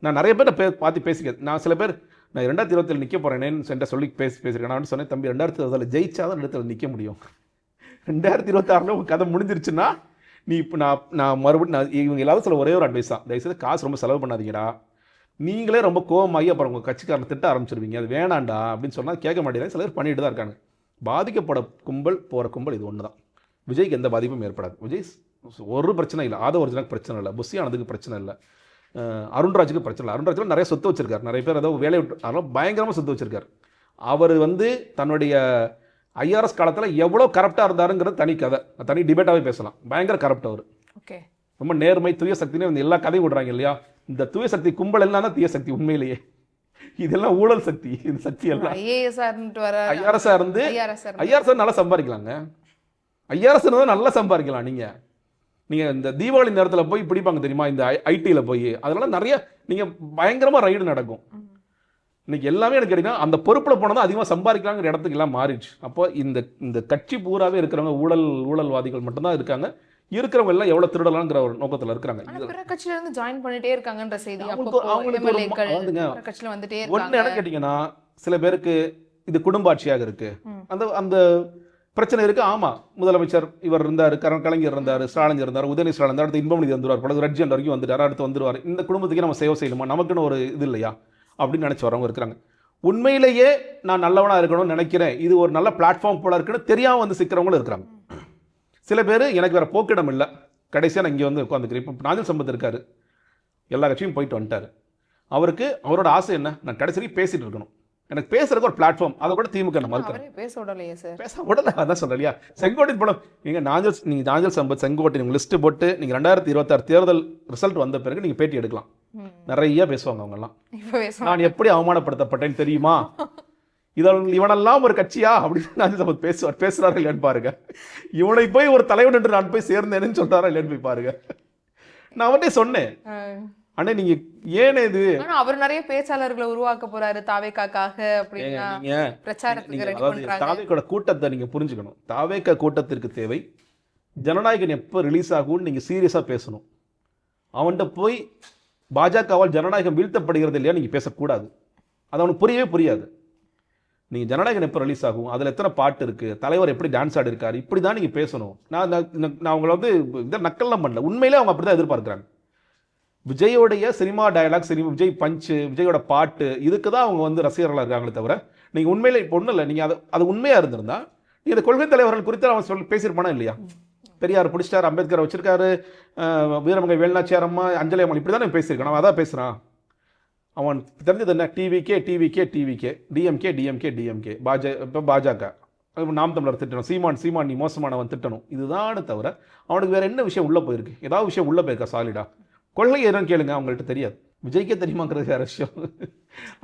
[SPEAKER 1] நான் நிறைய பேர் பார்த்து பேசிக்கிறேன். நான் சில பேர் நான் 2027 நிற்க போகிறேன்னு சென்ற சொல்லி பேசியிருக்கேன். நான் சொன்னேன், தம்பி 2024 ஜெயிச்சாதான் 2027 நிற்க முடியும். 2026 உங்கள் கதை முடிஞ்சிருச்சுன்னா நீ இப்போ நான் மறுபடியும் இவங்க எல்லாரும் சொல்ல ஒரே ஒரு அட்வைஸ் தான், தயவுசெய்து காசு ரொம்ப செலவு பண்ணாதீங்கடா. நீங்களே ரொம்ப கோவமாகி அப்புறம் உங்கள் கட்சிக்காரனை திட்ட ஆரம்பிச்சிருவீங்க. அது வேணாண்டா அப்படின்னு சொன்னால் கேட்க மாட்டேங்கிறாங்க. சில பேர் பண்ணிட்டு தான் இருக்காங்க. பாதிக்கப்பட கும்பல் போகிற கும்பல் இது ஒன்று தான். விஜய்க்கு எந்த பாதிப்பும் ஏற்படாது. விஜய் ஒரு பிரச்சனை இல்லை. ஒரிஜினலுக்கு பிரச்சனை இல்லை. புஷி ஆனதுக்கு பிரச்சனை இல்லை. அருண்ராஜுக்கு பிரச்சனை இல்லை. அருண்ராஜில் நிறைய சொத்து வச்சிருக்காரு. நிறைய பேர் ஏதோ வேலையை விட்டு அதெல்லாம் பயங்கரமாக சொத்து வச்சிருக்காரு. அவர் தன்னுடைய ஐஆர்எஸ் காலத்தில் எவ்வளோ கரப்டாக இருந்தாருங்கிறது தனி கதை, தனி டிபேட்டாகவே பேசலாம். பயங்கர கரப்ட் அவர். ஓகே, ரொம்ப நேர்மை, தூய சக்தின்னு எல்லா கதையும் விடுறாங்க இல்லையா? இந்த தூய சக்தி கும்பல் எல்லாம் தான் தூய சக்தி உண்மையிலேயே. இதெல்லாம் ஊழல் சக்தி. இந்த சக்தி எல்லாம் ஐஆர்எஸ்ஸாக இருந்து ஐஆர்எஸ் நல்லா சம்பாதிக்கலாங்க. ஐஆர்எஸ் நல்லா சம்பாதிக்கலாம். நீங்கள் இந்த தீபாவளி நேரத்தில் போய் பிடிப்பாங்க தெரியுமா, இந்த ஐடியில் போய், அதனால நிறைய நீங்கள் பயங்கரமாக ரைடு நடக்கும். இன்னைக்கு எல்லாமே எனக்கு கேட்டிங்கன்னா அந்த பொறுப்பில் போனதான் அதிகமாக சம்பாதிக்கலாங்கிற இடத்துக்கு எல்லாம் மாறிடுச்சு. அப்போ இந்த கட்சி பூராவே இருக்கிறவங்க ஊழல்வாதிகள் மட்டும்தான் இருக்காங்க. இருக்கிறவங்க எல்லாம் எவ்வளவு திருடலாம்ங்கிற ஒரு நோக்கத்தில் இருக்கிறாங்க.
[SPEAKER 2] கட்சியில இருந்து ஜாயின் பண்ணிட்டே இருக்காங்கன்ற செய்தி
[SPEAKER 1] ஒன்று என்ன கேட்டிங்கன்னா, சில பேருக்கு இது குடும்ப ஆட்சியாக இருக்கு, அந்த பிரச்சனை இருக்கு. ஆமா, முதலமைச்சர் இவர் இருந்தார், கலைஞர் இருந்தார், ஸ்டாலின் இருந்தார், உதயநிதி ஸ்டாலின் இருந்தார், அடுத்து இன்பமணி வந்துருவார், பல ரட்ஜி வரைக்கும் வந்துட்டார், அடுத்து வந்துருவார். இந்த குடும்பத்துக்கே நம்ம சேவை செய்யணுமா, நமக்குன்னு ஒரு இது இல்லையா அப்படின்னு நினைச்சு வரவங்க இருக்கிறாங்க. உண்மையிலேயே நான் நல்லவனா இருக்கணும்னு நினைக்கிறேன், இது ஒரு நல்ல பிளாட்ஃபார்ம் போல இருக்குன்னு தெரியாம வந்து சிக்கிறவங்களும் இருக்கிறாங்க. சில பேர் எனக்கு வேற போக்கிடம் இல்லை, கடைசியாக நான் இங்கே வந்து உட்காந்துக்கிறேன். இப்போ நாஞ்சில் சம்பத் இருக்காரு, எல்லா கட்சியும் போயிட்டு வந்துட்டாரு. அவரோட ஆசை என்ன, நான் கடைசி வரைக்கும் பேசிட்டு இருக்கணும், எனக்கு பேசுறதுக்கு ஒரு பிளாட்ஃபார்ம். அதை கூட திமுக பேச விடல. அதான் சொல்றேன் இல்லையா, செங்கோட்டை படம் நீங்கள் நாஞ்சில் சம்பத் செங்கோட்டை லிஸ்ட் போட்டு நீங்கள் 2026 தேர்தல் ரிசல்ட் வந்த பிறகு நீங்கள் பேட்டி எடுக்கலாம். நிறைய பேசுவாங்க அவங்கெல்லாம். நான் எப்படி அவமானப்படுத்தப்பட்டேன்னு தெரியுமா, இவனெல்லாம் ஒரு கட்சியா அப்படின்னு பேசுறாரு இல்லையான்னு பாருங்க. இவனை போய் ஒரு தலைவன் என்று நான் போய் சேர்ந்தேன்னு சொல்றாரா இல்லையான்னு போய் பாருங்க. நான் அவன்கிட்ட சொன்னேன், அண்ணே நீங்க ஏன் இது,
[SPEAKER 2] அவர் நிறைய பேச்சாளர்களை உருவாக்க போறாரு தாவேக்காக அப்படின்னா
[SPEAKER 1] தாவேக்கோட கூட்டத்தை நீங்க புரிஞ்சுக்கணும். தாவேக்கா கூட்டத்திற்கு தேவை ஜனநாயகன் எப்போ ரிலீஸ் ஆகும்னு நீங்க சீரியஸா பேசணும். அவன்கிட்ட போய் பாஜகவால் ஜனநாயகம் வீழ்த்தப்படுகிறது இல்லையா நீங்க பேசக்கூடாது. அது அவனுக்கு புரியவே புரியாது. நீங்கள் ஜனநாயகன் எப்போ ரிலீஸ் ஆகும், அதில் எத்தனை பாட்டு இருக்குது, தலைவர் எப்படி டான்ஸ் ஆடி இருக்காரு, இப்படி தான் நீங்கள் பேசணும். நான் அவங்கள இதை நக்கல்லாம் பண்ணல, உண்மையிலே அவங்க அப்படி தான் எதிர்பார்க்குறாங்க. விஜயோடைய சினிமா டயலாக், விஜய் பஞ்சு, விஜயோட பாட்டு, இதுக்கு தான் அவங்க ரசிகர்களாக இருக்காங்களே தவிர நீங்கள் உண்மையிலே இப்போ ஒன்றும் இல்லை. நீங்கள் அது உண்மையாக இருந்திருந்தா நீங்கள் இந்த கொள்கை தலைவர்கள் குறித்து அவன் பேசியிருப்பானா இல்லையா? பெரியார் பிடிச்சிட்டார், அம்பேத்கர் வச்சிருக்காரு, வீரமங்கை வேலுநாச்சியார் அம்மா, அஞ்சலி அம்மா, இப்படி தானே பேசியிருக்கான். அவன் அதான் பேசுகிறான். அவன் தெரிஞ்சது என்ன, டிவிகே டிஎம்கே பாஜக, நாம் தமிழர் திட்டணும், சீமான் நீ மோசமானவன் திட்டணும், இதுதான் தவிர அவனுக்கு வேற என்ன விஷயம் உள்ளே போயிருக்கு, ஏதாவது விஷயம் உள்ளே போயிருக்கா சாலிடா? கொள்கை என்னன்னு கேளுங்க, அவங்கள்ட்ட தெரியாது. விஜய்க்கே தெரியுமாங்கிறது வேற விஷயம்.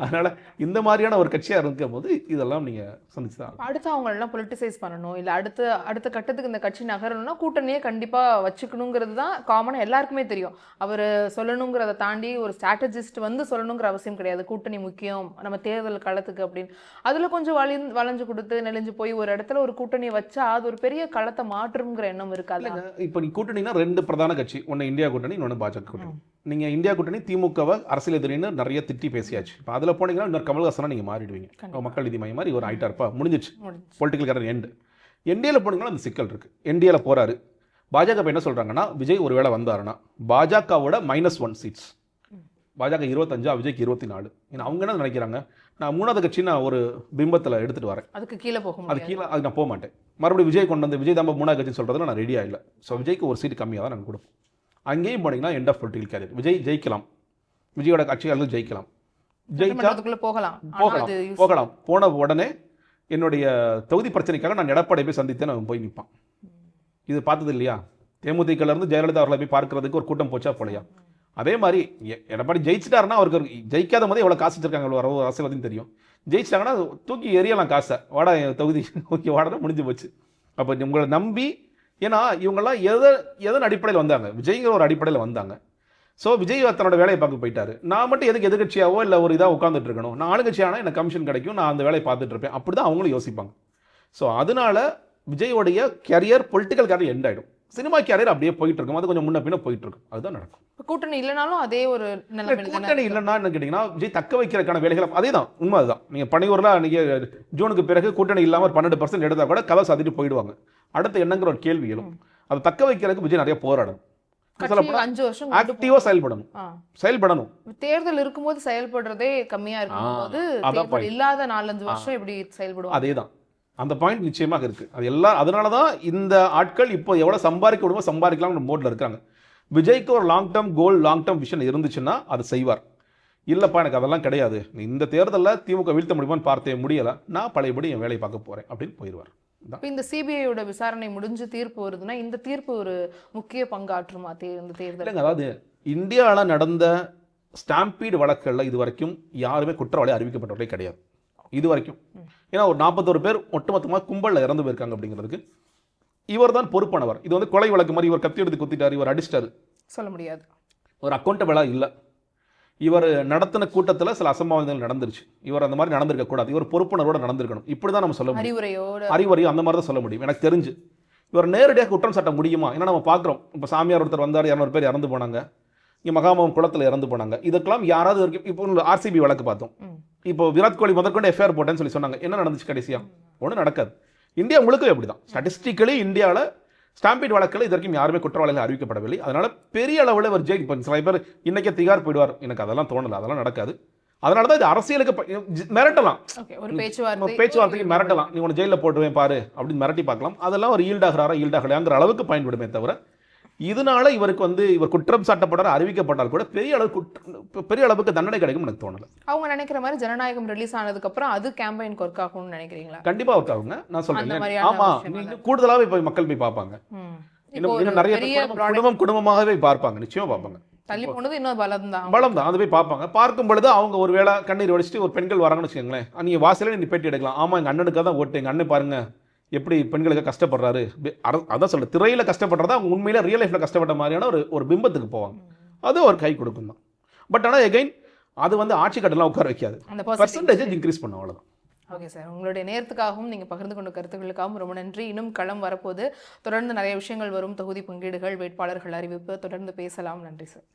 [SPEAKER 1] அதனால இந்த மாதிரியான ஒரு கட்சியாக இருக்கும் போது இதெல்லாம் நீங்கள் சந்திச்சு தான் ஆகணும்.
[SPEAKER 2] அடுத்து அவங்க எல்லாம் பொலிட்டிசைஸ் பண்ணணும் இல்லை அடுத்த கட்டத்துக்கு இந்த கட்சி நகரணும்னா கூட்டணியே கண்டிப்பா வச்சுக்கணுங்கிறது தான் காமனாக எல்லாருக்குமே தெரியும். அவர் சொல்லணுங்கிறத தாண்டி ஒரு ஸ்ட்ராட்டஜிஸ்ட் வந்து சொல்லணுங்கிற அவசியம் கிடையாது. கூட்டணி முக்கியம் நம்ம தேர்தல் களத்துக்கு அப்படின்னு அதுல கொஞ்சம் வளைஞ்சு கொடுத்து நெளிஞ்சு போய் ஒரு இடத்துல ஒரு கூட்டணி வச்சா அது ஒரு பெரிய களத்தை மாற்றுங்கிற எண்ணம் இருக்காது.
[SPEAKER 1] இப்போ நீ கூட்டணினா 2 பிரதான கட்சி, ஒன்று இந்தியா கூட்டணி, இன்னொன்று பாஜக கூட்டணி. நீங்கள் இந்தியா கூட்டணி திமுகவை அரசியல் எதிரின்னு நிறைய திட்டி பேசியாச்சு. இப்போ அதில் போனீங்கன்னா இன்னொரு கமல்ஹாசனா நீங்கள் மாறிடுவீங்க. மக்கள் நீதி மையம் மாதிரி ஒரு ஆயிட்டார்ப்பா, முடிஞ்சிச்சு, பொலிட்டிக்கல் கரண்ட் எண்டு. என்டிஏல போனீங்கன்னா அந்த சிக்கல் இருக்குது. என்டிஏல போகிறாரு பாஜக. இப்போ என்ன சொல்கிறாங்கன்னா, விஜய் ஒரு வேளை வந்தாருன்னா பாஜகவோட -1 சீட்ஸ், பாஜக 25, விஜய்க்கு 24. ஏன்னா அவங்க என்ன நினைக்கிறாங்க, நான் 3வது கட்சி நான் ஒரு பிம்பத்தில் எடுத்துகிட்டு வரேன்,
[SPEAKER 2] அதுக்கு கீழே போகும்,
[SPEAKER 1] அது கீழே அது நான் போக மாட்டேன். மறுபடியும் விஜய் கொண்டு வந்து விஜய் தான் 3வது கட்சின்னு சொல்கிறதுல நான் ரெடியாக இல்லை. ஸோ விஜய்க்கு ஒரு சீட் கம்மியாக தான் நாங்கள் கொடுப்போம். அங்கேயும் போனீங்கன்னா end of political career. Vijay ஜெயிக்கலாம், விஜயோட கட்சியாளர்கள் ஜெயிக்கலாம், ஜெயிச்சா போகலாம். போன உடனே என்னுடைய தொகுதி பிரச்சனைக்காக நான் எடப்பாடி போய் சந்தித்தேன், அவன் போய் நிற்பான். இது பார்த்தது இல்லையா? தேமுதிகலேருந்து ஜெயலலிதா அவர்களை போய் பார்க்கறதுக்கு ஒரு கூட்டம் போச்சா போலையா? அதே மாதிரி எடப்பாடி ஜெயிச்சிட்டாருன்னா அவருக்கு ஜெயிக்காத போதே எவ்வளோ காசு வச்சிருக்காங்க அரசியலையும் தெரியும். ஜெயிச்சிட்டாங்கன்னா தூக்கி எறியலாம் காசை, வாடா தொகுதி ஓகே வாடா, முடிஞ்சு போச்சு. அப்போ உங்களை நம்பி, ஏன்னா இவங்கெல்லாம் எதன் அடிப்படையில் வந்தாங்க, விஜய்ங்கிற ஒரு அடிப்படையில் வந்தாங்க. ஸோ விஜய் தன்னோட வேலையை பார்க்க போயிட்டாரு. நான் மட்டும் எதுக்கு எதிர்கட்சியாவோ இல்லை ஒரு இதாக உட்காந்துட்டு இருக்கணும், நான் ஆளுங்கட்சியானா எனக்கு கமிஷன் கிடைக்கும், நான் அந்த வேலையை பார்த்துட்டு இருப்பேன், அப்படி தான் அவங்களும் யோசிப்பாங்க. ஸோ அதனால விஜயோடைய கேரியர் பொலிட்டிக்கல் கேரியர் எண்ட் ஆகிடும். சினிமா கேரியர் அப்படியே போயிட்டு இருக்கும், அது கொஞ்சம் முன்ன பின்ன போயிட்டு இருக்கும். அதுதான் நடக்கும்.
[SPEAKER 2] கூட்டணி இல்லைனாலும் அதே ஒரு
[SPEAKER 1] கூட்டணி இல்லைன்னா என்ன கேட்டிங்கன்னா, விஜய் தக்க வைக்கிறதுக்கான வேலைகள் அதே தான், உண்மை அதுதான். நீங்கள் பணியூரில் நீங்கள் ஜூனுக்கு பிறகு கூட்டணி இல்லாமல் 12% எடுத்தால் கூட கதை சாத்திட்டு போயிடுவாங்க. அடுத்து என்னங்கிற ஒரு கேள்வி எழும். அதை தக்க வைக்கிறதுக்கு விஜய் நிறைய போராடணும்,
[SPEAKER 2] 5 வருஷம்
[SPEAKER 1] ஆக்டிவா செயல்படணும்.
[SPEAKER 2] தேர்தல் இருக்கும்போது செயல்படுறதே கம்மியா இருக்கும்போது இல்லாத 4-5 வருஷம் எப்படி செயல்படும்?
[SPEAKER 1] அதேதான் அந்த பாயிண்ட் நிச்சயமாக இருக்கு. அது எல்லாம் அதனால தான் இந்த ஆட்கள் இப்போ எவ்வளவு சம்பாதிக்க முடியுமோ சம்பாதிக்கலாம்னு மோட்ல இருக்காங்க. விஜய்க்கு ஒரு long term goal, long term vision இருந்துச்சுன்னா அது செய்வார். இல்லப்பா எனக்கு அதெல்லாம் கிடையாது, இந்த தேர்தலில் திமுக வீழ்த்த முடியுமான்னு பார்த்தே முடியலை, நான் பழையபடி என் வேலையை பார்க்க போறேன் அப்படின்னு போயிடுவார்.
[SPEAKER 2] இந்த சிபிஐயோட விசாரணை முடிஞ்சு தீர்ப்பு வருதுன்னா இந்த தீர்ப்பு ஒரு முக்கிய பங்காற்றுமா இந்த தேர்தல்?
[SPEAKER 1] அதாவது இந்தியாவில் நடந்த ஸ்டாம்பீடு வழக்குகளில் இது வரைக்கும் யாருமே குற்றவாளி அறிவிக்கப்பட்டவர்களே கிடையாது இது வரைக்கும். ஏன்னா ஒரு 41 பேர் ஒட்டுமொத்தமாக கும்பலில் இறந்து போயிருக்காங்க. அப்படிங்கிறதுக்கு இவர் தான் பொறுப்பானவர். இது வந்து கொலை வழக்கு மாதிரி, இவர் கத்தி எடுத்து குத்திட்டார், இவர் அடிச்சிட்டாரு சொல்ல முடியாது. ஒரு அக்கௌண்டபிளாக இல்லை. இவர் நடத்தின கூட்டத்தில் சில அசம்பாவிதங்கள் நடந்துருச்சு, இவர் அந்த மாதிரி நடந்திருக்க கூடாது, இவர் பொறுப்புணர்வோட நடந்திருக்கணும், இப்படி தான் நம்ம சொல்ல முடியும். அறிவுரையோ அந்த மாதிரி தான் சொல்ல முடியும். எனக்கு தெரிஞ்சு இவர் நேரடியாக குற்றம் சாட்ட முடியுமா? ஏன்னா நம்ம பார்க்குறோம், இப்போ சாமியார் ஒருத்தர் வந்தார், 200 பேர் இறந்து போனாங்க, இங்கே மகாமகம் குளத்தில் இறந்து போனாங்க. இதுக்கெல்லாம் யாராவது வரைக்கும் இப்போ ஆர்சிபி வழக்கு பார்த்தோம், இப்போ விராட் கோலி முதற்கொண்டு எஃப்ஐஆர் போட்டேன்னு சொன்னாங்க. என்ன நடந்துச்சு கடைசியாக? ஒன்றும் நடக்காது. இந்தியா முழுக்கவே அப்படி தான். ஸ்டாட்டிஸ்டிக்கலி இந்தியாவில் ஸ்டாம்பீட் வழக்கில் இது வரைக்கும் யாருமே குற்றவாளிகள் அறிவிக்கப்படவில்லை. அதனால பெரிய அளவில் ஒரு இப்போ சில பேர் இன்னைக்கே திகார் போயிடுவார், எனக்கு அதெல்லாம் தோணலை, அதெல்லாம் நடக்காது. அதனால தான் இது அரசியலுக்கு மிரட்டலாம், பேச்சுவார்த்தைக்கு மிரட்டலாம், நீ உன்னை ஜெயிலில் போட்டுவேன் பாரு அப்படின்னு மிரட்டி பார்க்கலாம். அதெல்லாம் ஒரு ஈல்டாகிறாரா ஈல்டாகலையாங்கிற அளவுக்கு பயன்படுமே தவிர, இதனால இவருக்கு வந்து இவர் குற்றம் சாட்டப்படாத அறிவிக்கப்பட்டால் கூட பெரிய அளவுக்கு தண்டனை கிடைக்கும் எனக்கு தோணலை. அவங்க
[SPEAKER 2] நினைக்கிற மாதிரி ஜனநாயகம் ரிலீஸ் ஆனதுக்கு அப்புறம் அது கேம்பெயினுக்கு ஒர்க் ஆகும்னு நினைக்கிறீங்களா?
[SPEAKER 1] கண்டிப்பா ஒர்க் ஆகுங்க, நான் சொல்றேன். ஆமா, கூடுதலாவே போய் மக்கள் போய் பார்ப்பாங்க, இன்னும் நிறைய குடும்பமாகவே பார்ப்பாங்க, நிச்சயமா பார்ப்பாங்க.
[SPEAKER 2] தள்ளி போனது இன்னும் பலம்
[SPEAKER 1] தான், அது போய் பார்ப்பாங்க. பார்க்கும் பொழுது அவங்க ஒரு வேளை கண்ணீர் வடிச்சிட்டு ஒரு பெண்கள் வராங்கன்னு வச்சுக்கோங்களேன், நீங்க வாசலே நீ பேட்டி எடுக்கலாம். ஆமா, எங்க அண்ணனுக்காக தான் ஓட்டு, எங்க அண்ணன் பாருங்க எப்படி பெண்களுக்கு கஷ்டப்படுறாரு, அதான் சொல்ல திரையில கஷ்டப்படுறதா அவங்க உண்மையில ரியல் லைஃப்ல கஷ்டப்பட்ட மாதிரியான ஒரு பிம்பத்துக்கு போவாங்க. அது ஒரு கை கொடுக்கும் தான். பட் ஆனால் எகைன் அது வந்து ஆட்சி கட்டலாம் உட்கார வைக்காது, பர்சன்டேஜ் இன்க்ரீஸ் பண்ணும், அவ்வளோதான்.
[SPEAKER 2] ஓகே சார், உங்களுடைய நேரத்துக்காகவும் நீங்கள் பகிர்ந்து கொண்ட கருத்துக்களுக்காகவும் ரொம்ப நன்றி. இன்னும் களம் வரப்போது, தொடர்ந்து நிறைய விஷயங்கள் வரும், தொகுதி பங்கீடுகள், வேட்பாளர்கள் அறிவிப்பு, தொடர்ந்து பேசலாம். நன்றி சார்.